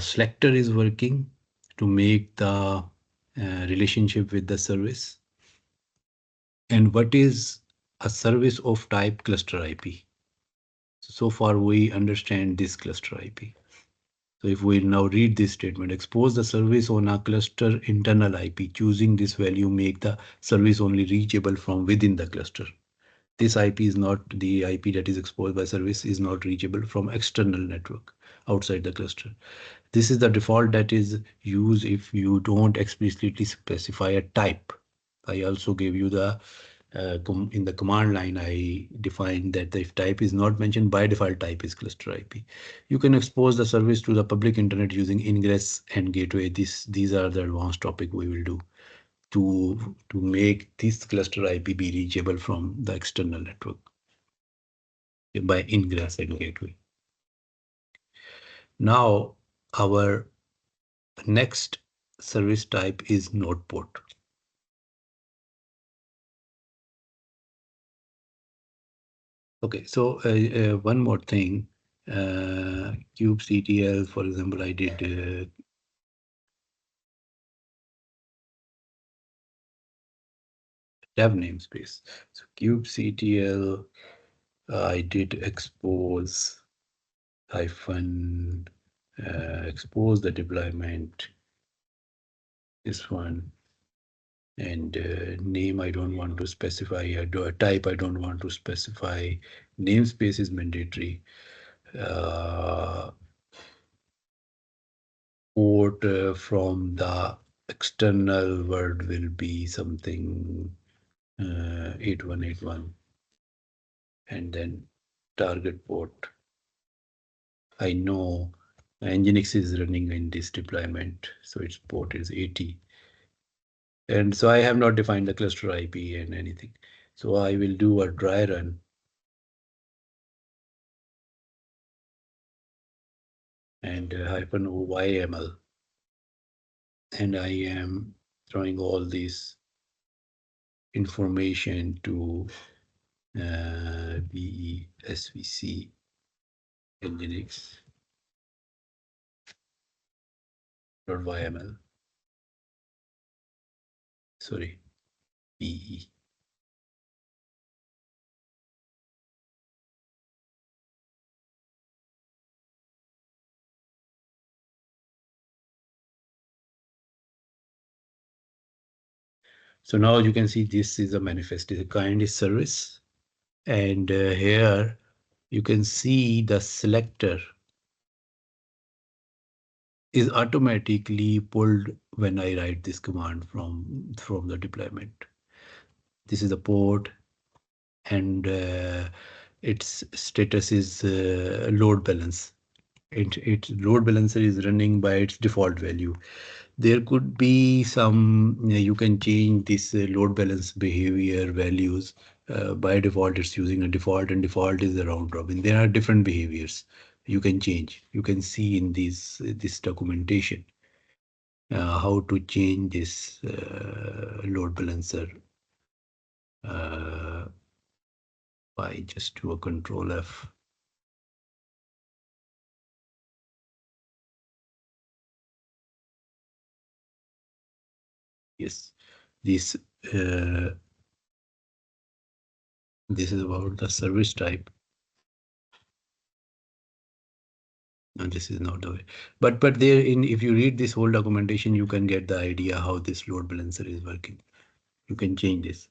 selector is working to make the relationship with the service. And what is a service of type cluster IP? So far we understand this cluster IP. So if we now read this statement, expose the service on a cluster internal IP, choosing this value make the service only reachable from within the cluster. This IP is not the IP that is exposed by service, is not reachable from external network outside the cluster. This is the default that is used if you don't explicitly specify a type. I also gave you the in the command line, I defined that if type is not mentioned, by default type is cluster IP. You can expose the service to the public internet using ingress and gateway. These are the advanced topic we will do to make this cluster IP be reachable from the external network by ingress and gateway. Now our next service type is NodePort. Okay, so one more thing, kubectl, for example, I did tab namespace. So kubectl, I did expose hyphen expose the deployment, this one, and name I don't want to specify. I do a type I don't want to specify. Namespace is mandatory. Port from the external word will be something 8181, and then target port. I know Nginx is running in this deployment, so its port is 80. And so I have not defined the cluster IP and anything. So I will do a dry run. And hyphen yaml. And I am throwing all this information to svc nginx .yml. Sorry, be. So now you can see this is a manifest. The kind is service, and here you can see the selector is automatically pulled when I write this command from the deployment. This is the port, and its status is load balance. Its load balancer is running by its default value. There could be some, you can change this load balance behavior values. By default, it's using a default, and default is a round robin. There are different behaviors you can change. You can see in this documentation how to change this load balancer by just do a control F. Yes, this uh, this is about the service type. No, this is not the way. But there in if you read this whole documentation, you can get the idea how this load balancer is working. You can change this.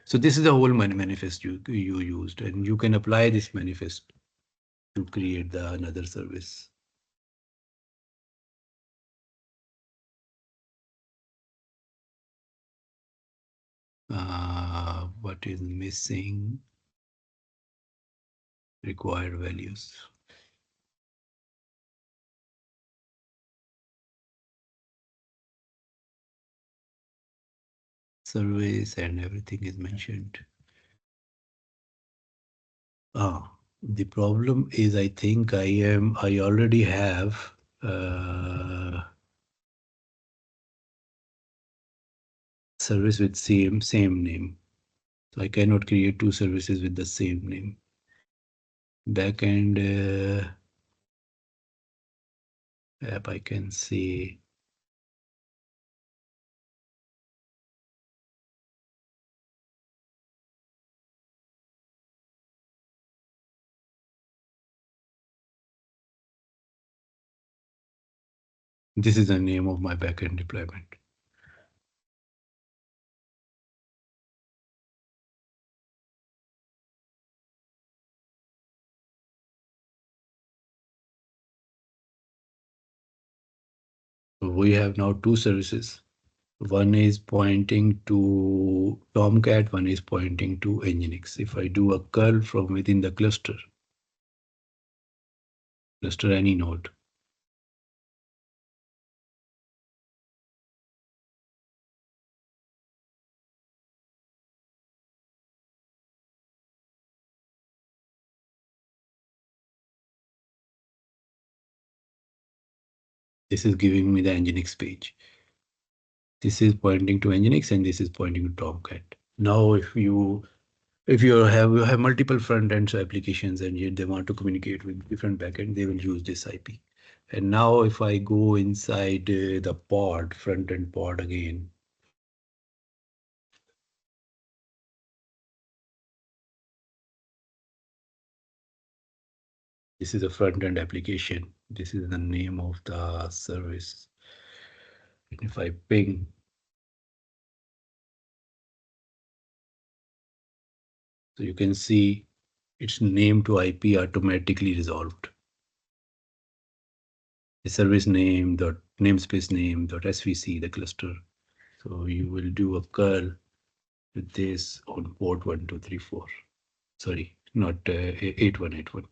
So this is the whole manifest you used, and you can apply this manifest to create the another service. What is missing? Required values. Service and everything is mentioned. The problem is I think I already have service with same name. So I cannot create two services with the same name. Backend app I can say this is the name of my backend deployment. We have now two services. One is pointing to Tomcat, one is pointing to Nginx. If I do a curl from within the cluster any node, this is giving me the Nginx page. This is pointing to Nginx and this is pointing to Tomcat. Now, if you have multiple front ends applications and they want to communicate with different backend, they will use this IP. And now, if I go inside the pod, front end pod again, this is a front end application. This is the name of the service. And if I ping, so you can see its name to IP automatically resolved. The service name dot namespace name dot svc, the cluster. So you will do a curl with this on port 1234. Sorry, not 8181.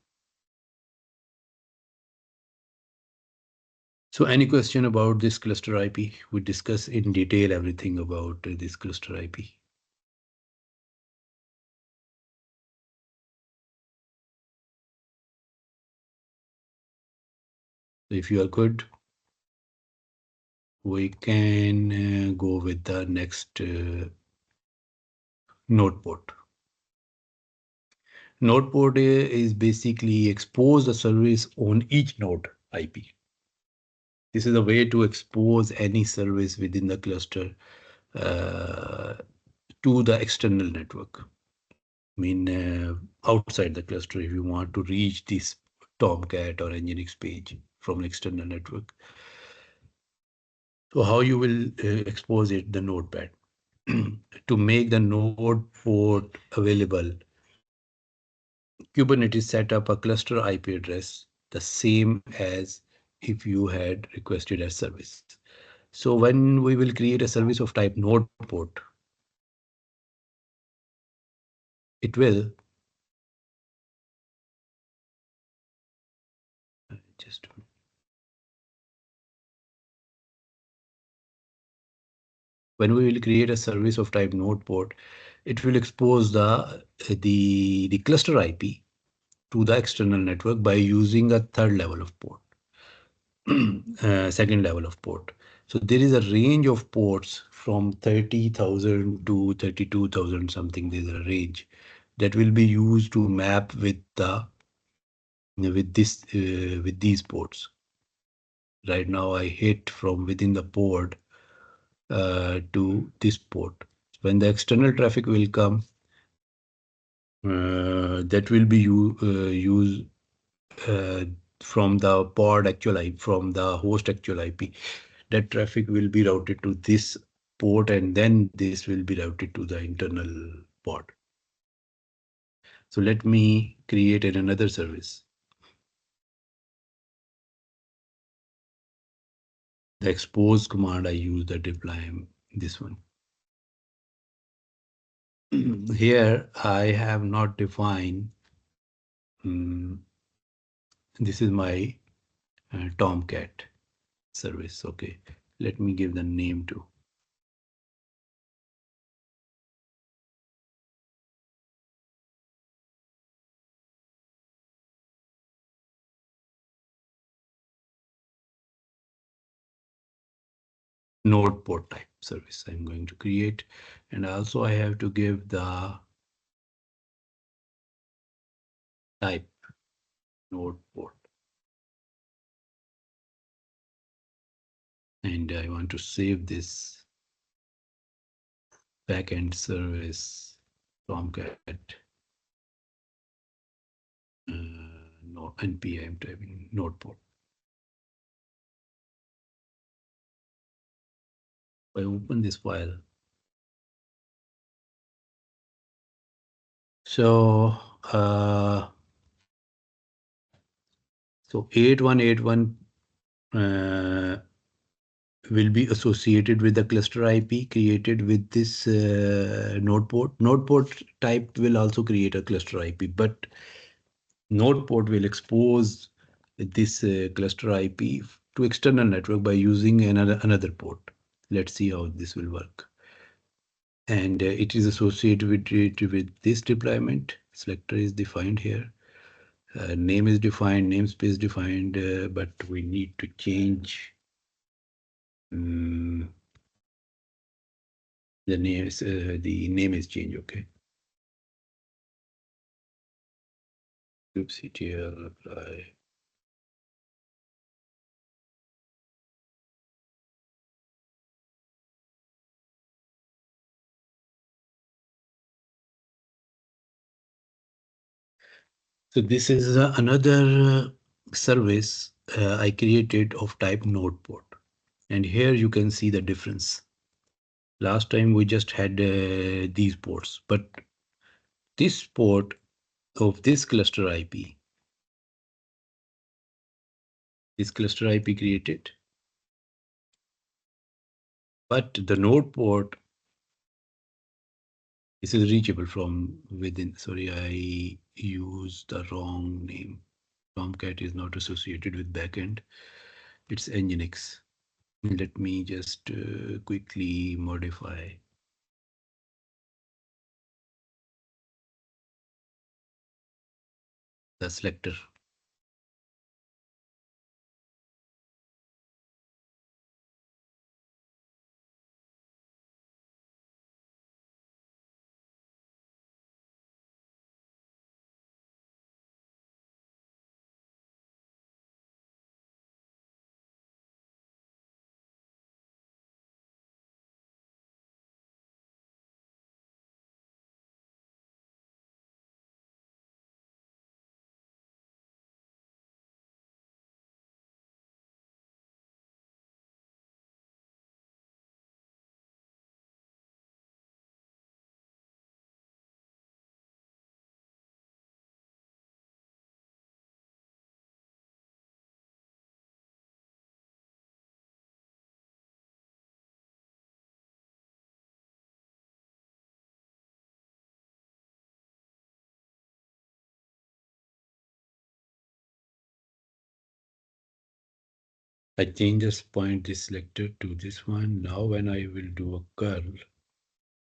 So any question about this cluster IP? We discuss in detail everything about this cluster IP. So if you are good, we can go with the next NodePort. NodePort is basically expose the service on each node IP. This is a way to expose any service within the cluster to the external network. I mean, outside the cluster, if you want to reach this Tomcat or Nginx page from an external network. So how you will expose it, the notepad. To make the node port available, Kubernetes set up a cluster IP address, the same as if you had requested a service. So when we will create a service of type node port, it will just when we will create a service of type node port, it will expose the cluster IP to the external network by using a third level of port, second level of port. So there is a range of ports from 30,000 to 32,000 something. There's a range that will be used to map with these ports. Right now I hit from within the port to this port. When the external traffic will come, that will be used from the pod actual IP, from the host actual IP. That traffic will be routed to this port, and then this will be routed to the internal pod. So let me create another service. The expose command, I use the deploy this one. Here I have not defined, this is my Tomcat service. Okay, let me give the name to. NodePort type service I'm going to create, and also I have to give the type NodePort, and I want to save this backend service Tomcat. No NP, I'm typing NodePort. I open this file. So 8181 will be associated with the cluster IP created with this NodePort. NodePort type will also create a cluster IP, but NodePort will expose this cluster IP to external network by using another port. Let's see how this will work. And it is associated with this deployment. Selector is defined here. Name is defined, namespace defined, but we need to change the name is changed. Okay. Kubectl apply. So this is another service I created of type NodePort. And here you can see the difference. Last time we just had these ports, but this port of this cluster IP, created, but the NodePort, this is reachable from within. Sorry, I used the wrong name. Tomcat is not associated with backend. It's Nginx. Let me just quickly modify the selector. I change this point, this selector to this one. Now when I will do a curl,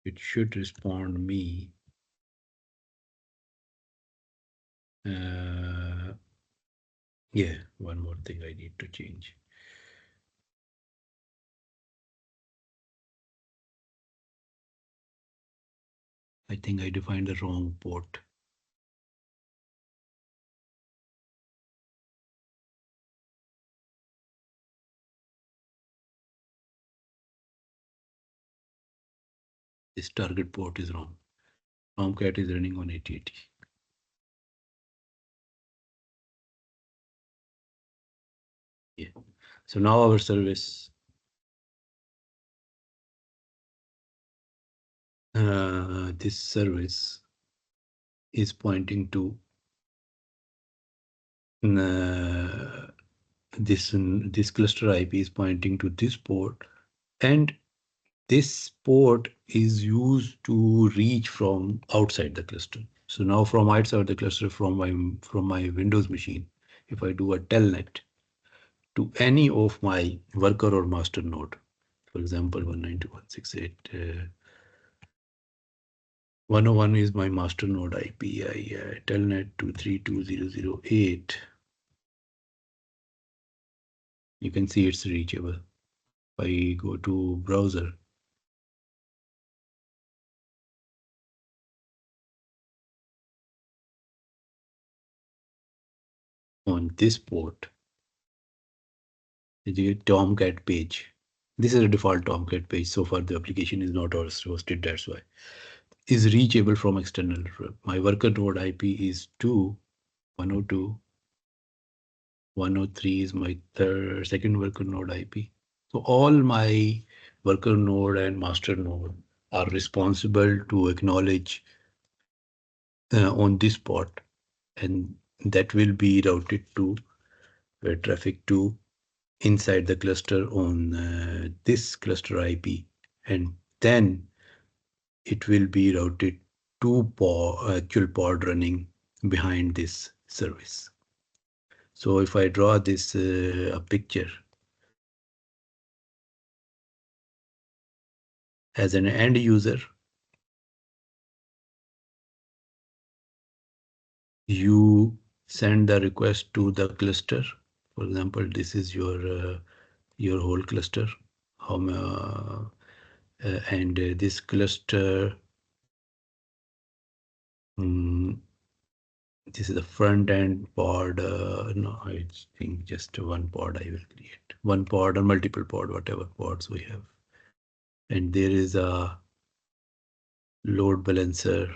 it should respond me. Yeah, one more thing I need to change. I think I defined the wrong port. This target port is wrong. Tomcat is running on 8080. Yeah. So now our service this service is pointing to this cluster IP is pointing to this port, and this port is used to reach from outside the cluster. So now from outside the cluster, from my Windows machine, if I do a telnet to any of my worker or master node, for example, 192.168. 101 is my master node IP. I telnet to 32008. You can see it's reachable. If I go to browser, on this port, the Tomcat page. This is a default Tomcat page. So far, the application is not hosted. That's why is reachable from external. My worker node IP is 2.102. 103 is my second worker node IP. So all my worker node and master node are responsible to acknowledge on this port, and that will be routed to traffic to inside the cluster on this cluster IP, and then it will be routed to actual pod running behind this service. So if I draw this a picture, as an end user, you send the request to the cluster. For example, this is your whole cluster. And this cluster, this is the front end pod. No, I think just one pod I will create. One pod or multiple pod, whatever pods we have. And there is a load balancer,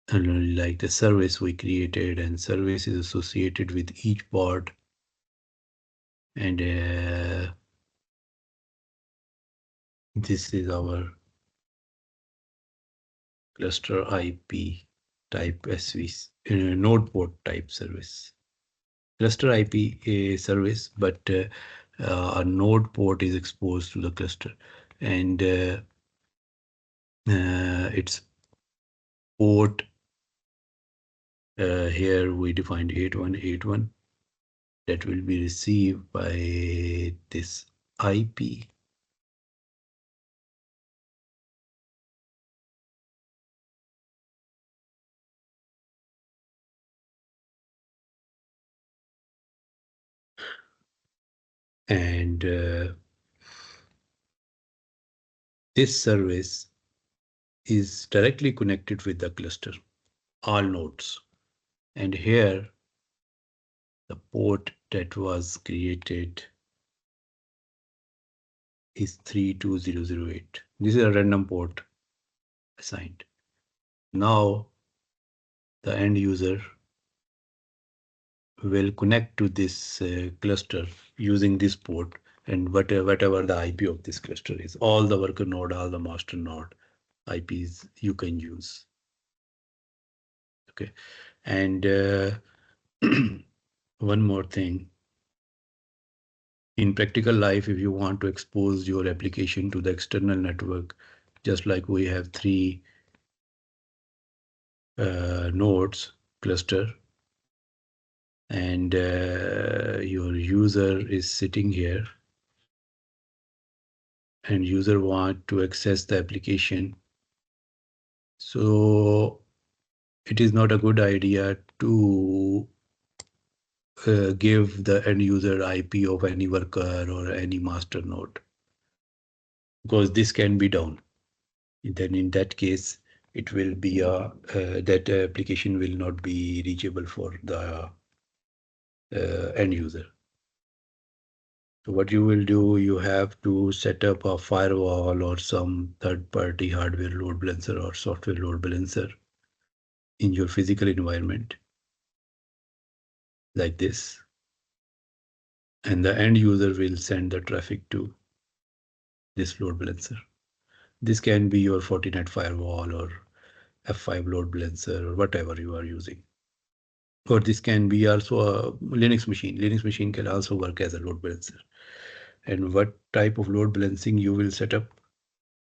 and like the service we created, and service is associated with each pod. And this is our cluster IP type SV, NodePort type service. Cluster IP a service, but a node port is exposed to the cluster, and its port here we defined 8181 that will be received by this IP. And this service is directly connected with the cluster, all nodes. And here, the port that was created is 32008. This is a random port assigned. Now, the end user will connect to this cluster using this port, and whatever the IP of this cluster is, all the worker node, all the master node IPs you can use. Okay, and one more thing. In practical life, if you want to expose your application to the external network, just like we have three nodes cluster, and your user is sitting here, and user want to access the application. So it is not a good idea to give the end user IP of any worker or any master node, because this can be down. Then in that case, it will be that application will not be reachable for the end user. So what you will do, you have to set up a firewall or some third-party hardware load balancer or software load balancer in your physical environment like this. And the end user will send the traffic to this load balancer. This can be your Fortinet firewall or F5 load balancer or whatever you are using. Or this can be also a Linux machine. Linux machine can also work as a load balancer. And what type of load balancing you will set up?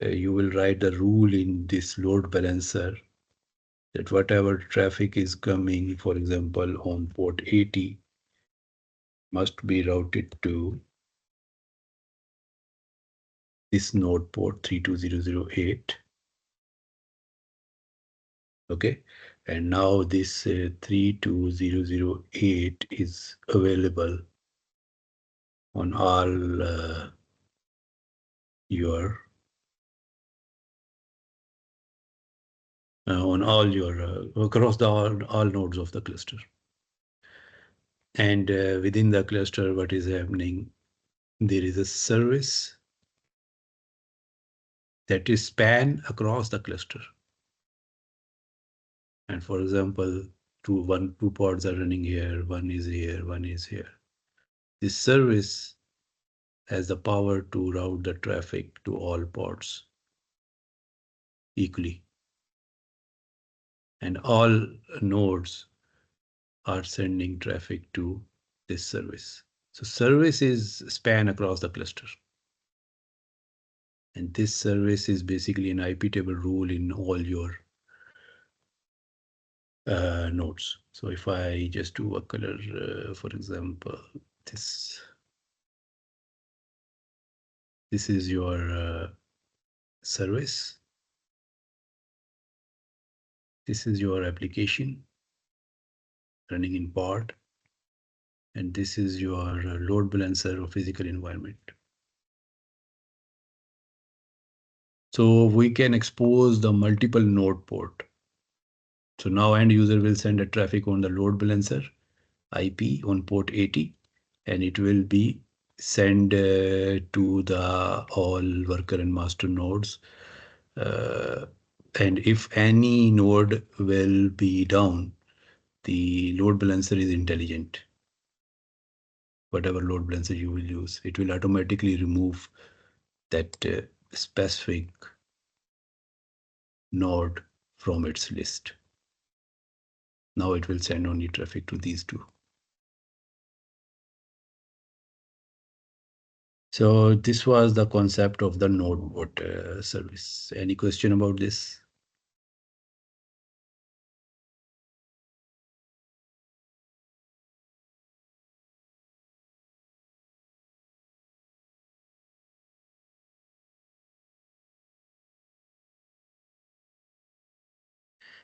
You will write the rule in this load balancer that whatever traffic is coming, for example, on port 80 must be routed to this node port 32008. Okay, and now this 32008 is available on all your across the all nodes of the cluster. And within the cluster, what is happening? There is a service that is span across the cluster. And for example, two pods are running here, one is here, one is here. This service has the power to route the traffic to all pods equally. And all nodes are sending traffic to this service. So service is span across the cluster. And this service is basically an IP table rule in all your nodes. So if I just do a color, for example, this is your service. This is your application running in pod. And this is your load balancer or physical environment. So we can expose the multiple node port. So now end user will send a traffic on the load balancer IP on port 80, and it will be sent to the all worker and master nodes. And if any node will be down, the load balancer is intelligent. Whatever load balancer you will use, it will automatically remove that specific node from its list. Now it will send only traffic to these two. So this was the concept of the NodePort service. Any question about this?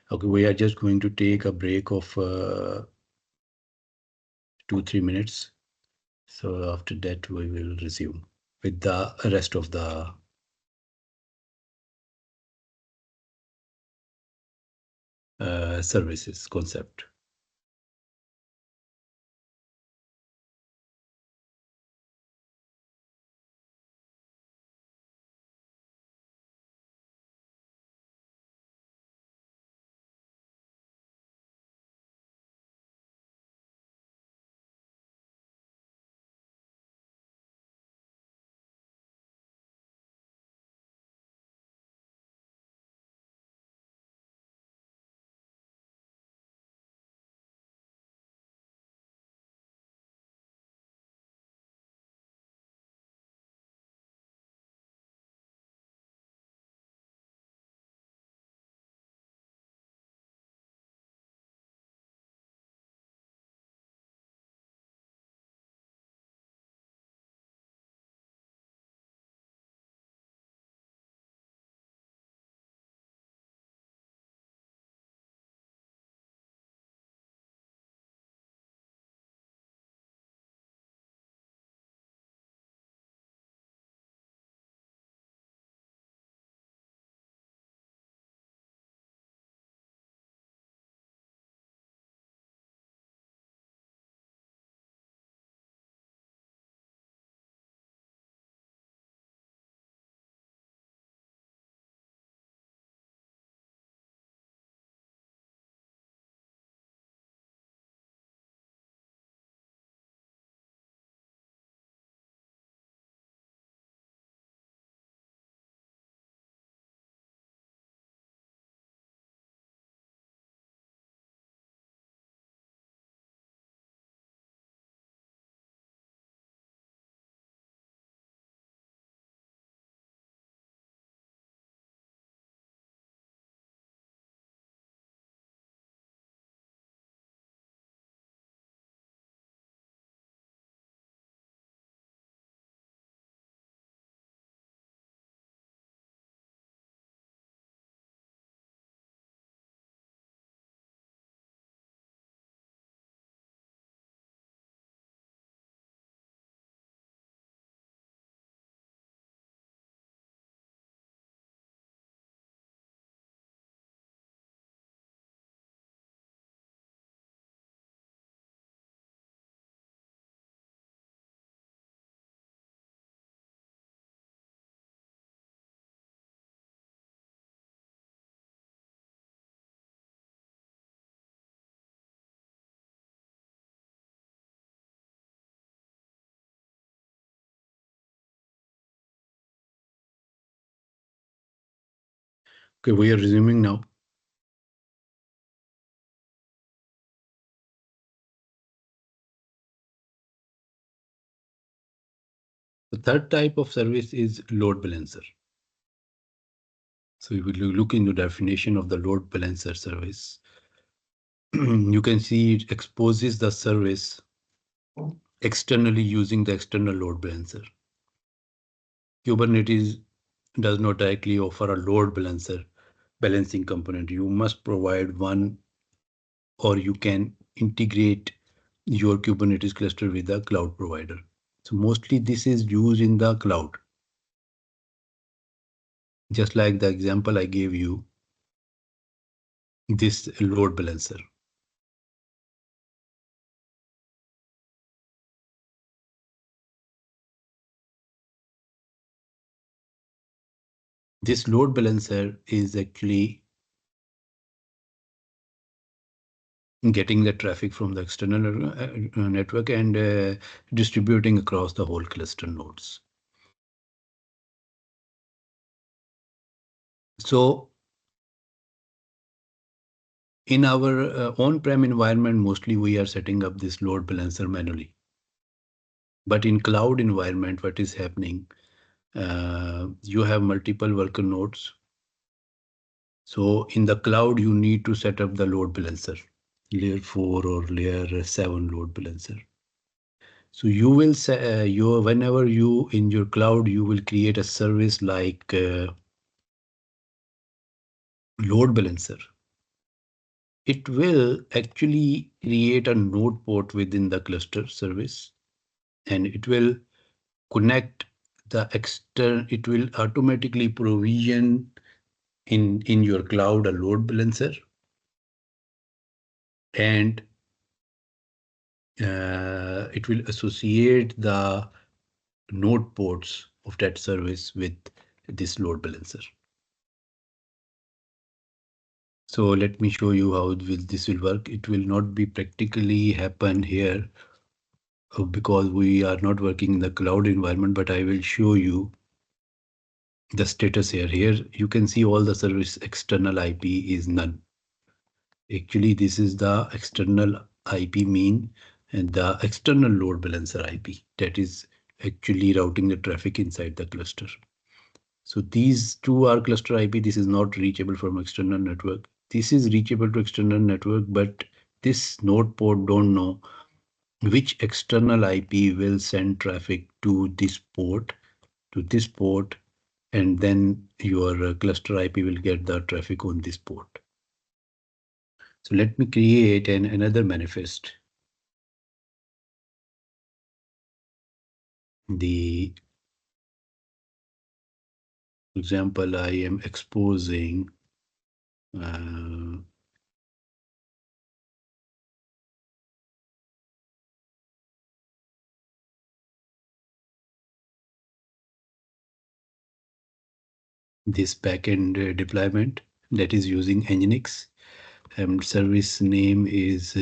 Okay, we are just going to take a break of 2-3 minutes. So after that, we will resume with the rest of the services concept. Okay, we are resuming now. The third type of service is load balancer. So if we look into the definition of the load balancer service, you can see it exposes the service externally using the external load balancer. Kubernetes does not directly offer a load balancer balancing component. You must provide one, or you can integrate your Kubernetes cluster with a cloud provider. So mostly this is used in the cloud. Just like the example I gave you, this load balancer. This load balancer is actually getting the traffic from the external network and distributing across the whole cluster nodes. So in our on-prem environment, mostly we are setting up this load balancer manually. But in cloud environment, what is happening? You have multiple worker nodes. So in the cloud, you need to set up the load balancer, layer 4 or layer 7 load balancer. So you will say whenever you in your cloud, you will create a service like load balancer. It will actually create a NodePort within the cluster service, and it will connect the external. It will automatically provision in your cloud a load balancer, and it will associate the node ports of that service with this load balancer. So let me show you how this will work. It will not be practically happen here because we are not working in the cloud environment, but I will show you the status here. Here you can see all the service external IP is none. Actually, this is the external IP mean and the external load balancer IP that is actually routing the traffic inside the cluster. So these two are cluster IP. This is not reachable from external network. This is reachable to external network, but this node port don't know which external IP will send traffic to this port, and then your cluster IP will get the traffic on this port. So let me create another manifest. The example I am exposing this backend deployment that is using Nginx, and service name is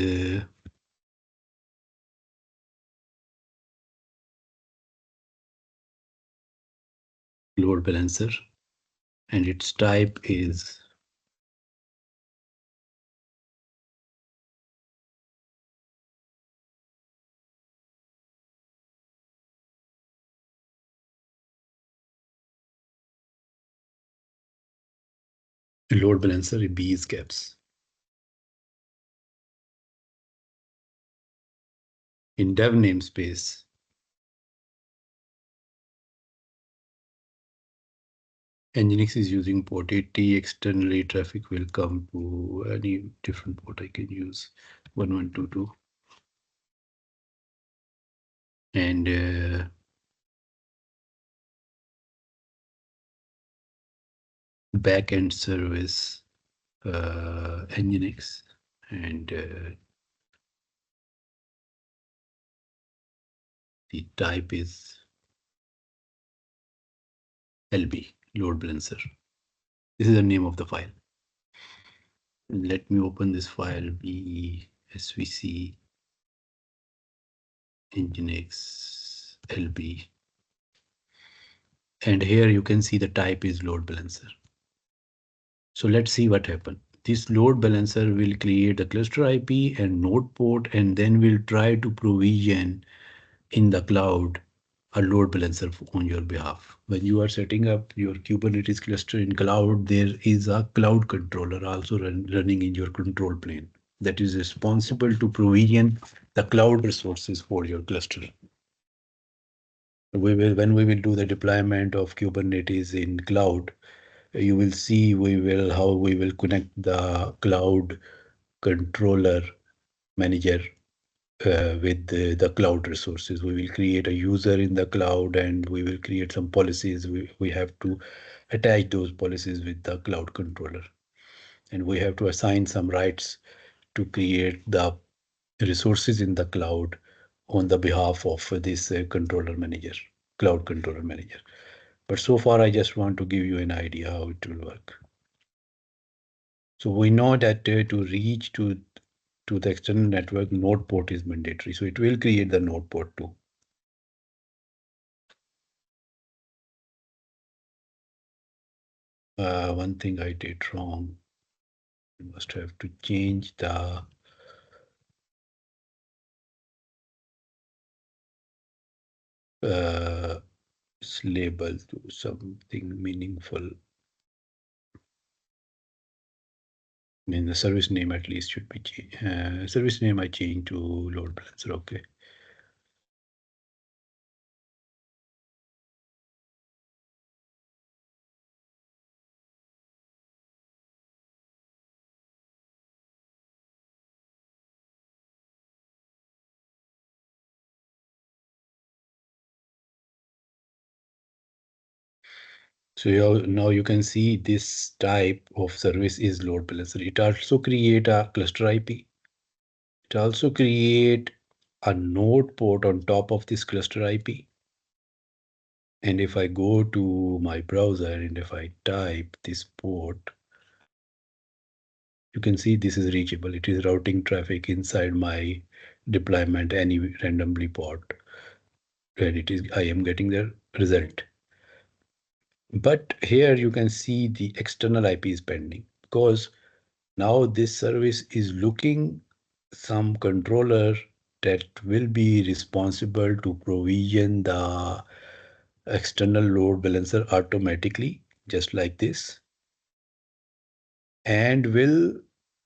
load balancer, and its type is load balancer B's caps. In dev namespace, Nginx is using port 80. Externally, traffic will come to any different port. I can use 1122. And backend service Nginx, and the type is LB, load balancer. This is the name of the file. Let me open this file, BSVC Nginx LB. And here you can see the type is load balancer. So let's see what happened. This load balancer will create a cluster IP and node port, and then we'll try to provision in the cloud a load balancer on your behalf. When you are setting up your Kubernetes cluster in cloud, there is a cloud controller also running in your control plane that is responsible to provision the cloud resources for your cluster. When we will do the deployment of Kubernetes in cloud, you will see how we will connect the cloud controller manager with the cloud resources. We will create a user in the cloud and we will create some policies. We have to attach those policies with the cloud controller. And we have to assign some rights to create the resources in the cloud on the behalf of this controller manager, cloud controller manager. But so far, I just want to give you an idea how it will work. So we know that to reach to the external network, NodePort is mandatory. So it will create the NodePort too. One thing I did wrong. I must have to change the label to something meaningful. I mean, the service name at least should be changed. Service name I changed to load balancer. Okay. So now you can see this type of service is load balancer. It also create a cluster IP. It also create a node port on top of this cluster IP. And if I go to my browser and if I type this port, you can see this is reachable. It is routing traffic inside my deployment any randomly port. And I am getting the result. But here you can see the external IP is pending because now this service is looking some controller that will be responsible to provision the external load balancer automatically, just like this, and will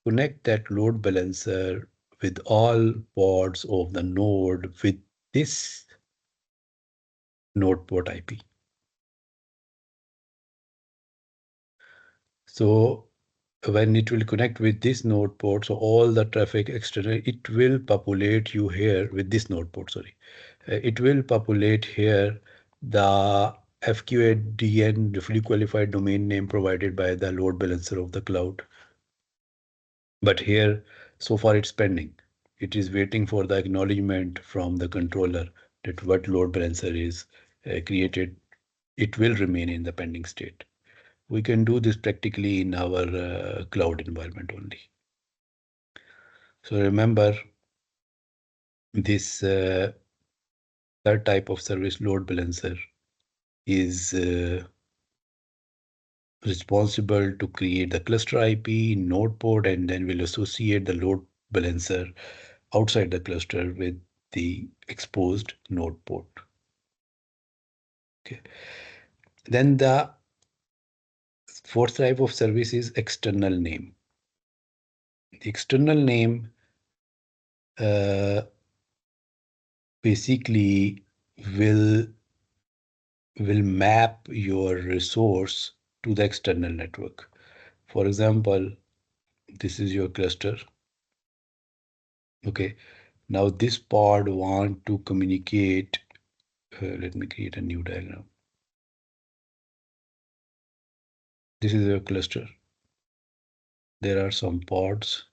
connect that load balancer with all pods of the node with this node port IP. So when it will connect with this node port, so all the traffic external, it will populate you here with this node port, sorry. It will populate here the FQADN, the fully qualified domain name provided by the load balancer of the cloud. But here, so far it's pending. It is waiting for the acknowledgement from the controller that what load balancer is created. It will remain in the pending state. We can do this practically in our cloud environment only. So remember, this third type of service, load balancer, is responsible to create the cluster IP, node port, and then will associate the load balancer outside the cluster with the exposed node port. Okay. Then the fourth type of service is external name. The external name basically will map your resource to the external network. For example, this is your cluster. Okay, now this pod want to communicate. Let me create a new diagram. This is your cluster. There are some pods.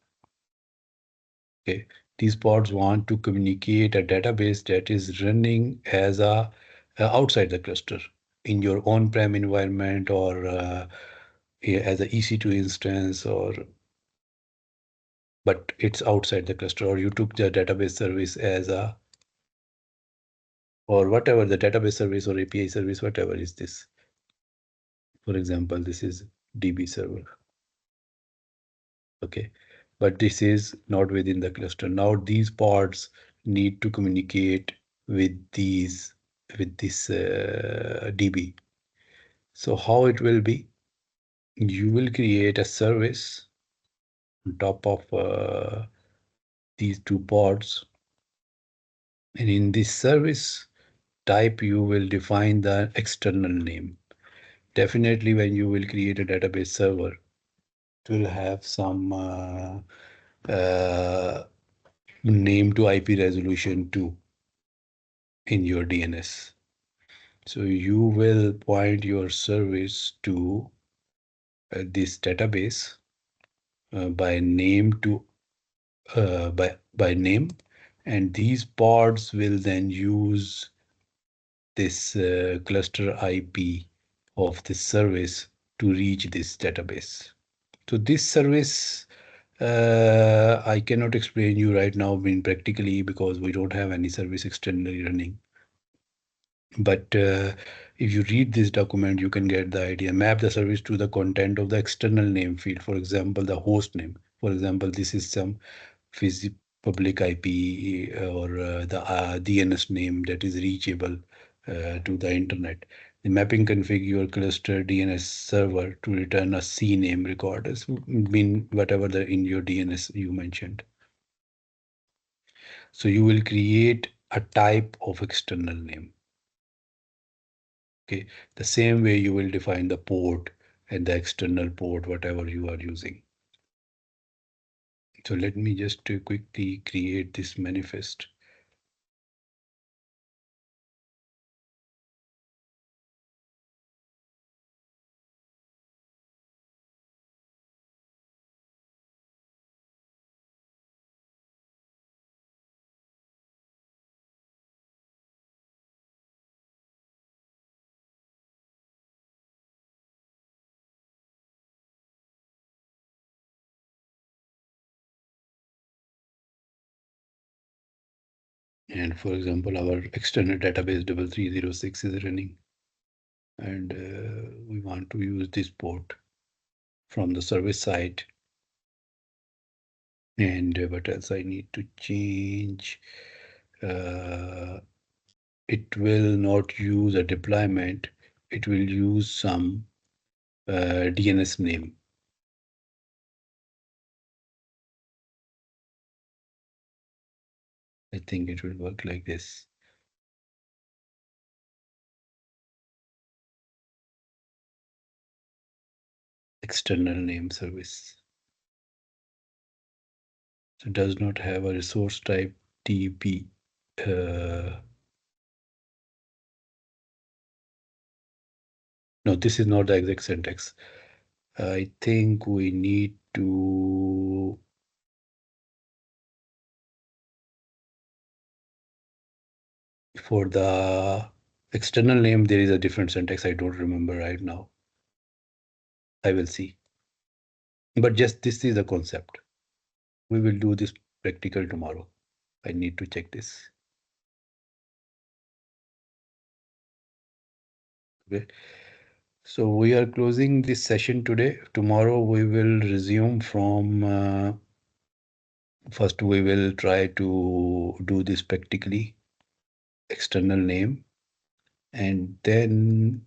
Okay, these pods want to communicate a database that is running as a outside the cluster in your on-prem environment or as a EC2 instance, but it's outside the cluster, or you took the database service as a, or whatever the database service or API service, whatever is this. For example, this is DB server. Okay, but this is not within the cluster. Now these pods need to communicate with this DB. So how it will be? You will create a service on top of these two pods, and in this service type you will define the external name. Definitely when you will create a database server, it will have some name to IP resolution too in your DNS. So you will point your service to this database by name to by name, and these pods will then use this cluster IP of this service to reach this database. So this service I cannot explain you right now in practically because we don't have any service externally running. But if you read this document, you can get the idea. Map the service to the content of the external name field. For example, the host name. For example, this is some public IP or the DNS name that is reachable to the internet. The mapping config your cluster DNS server to return a CNAME record. As mean whatever the in your DNS you mentioned. So you will create a type of external name. Okay, the same way you will define the port and the external port, whatever you are using. So let me just quickly create this manifest. And for example, our external database 3306 is running, and we want to use this port from the service side. And what else I need to change? It will not use a deployment. It will use some DNS name. I think it will work like this. External name service. So it does not have a resource type TP. No, this is not the exact syntax. I think we need to for the external name, there is a different syntax. I don't remember right now. I will see. But just this is the concept. We will do this practical tomorrow. I need to check this. Okay. So we are closing this session today. Tomorrow we will resume from first we will try to do this practically, external name, and then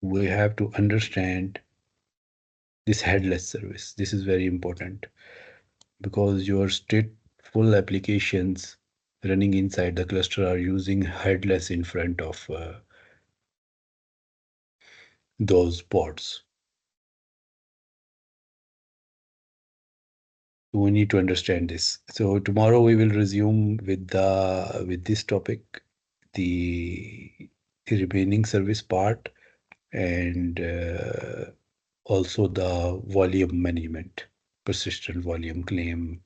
we have to understand this headless service. This is very important because your stateful applications running inside the cluster are using headless in front of those pods. We need to understand this. So tomorrow we will resume with this topic, the remaining service part, and also the volume management, persistent volume claim,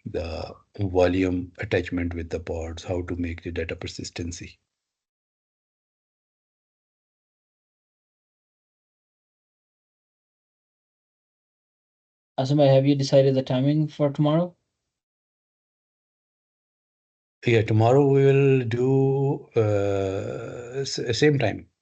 the volume attachment with the pods, how to make the data persistency. Asim, have you decided the timing for tomorrow? Yeah, tomorrow we will do same time.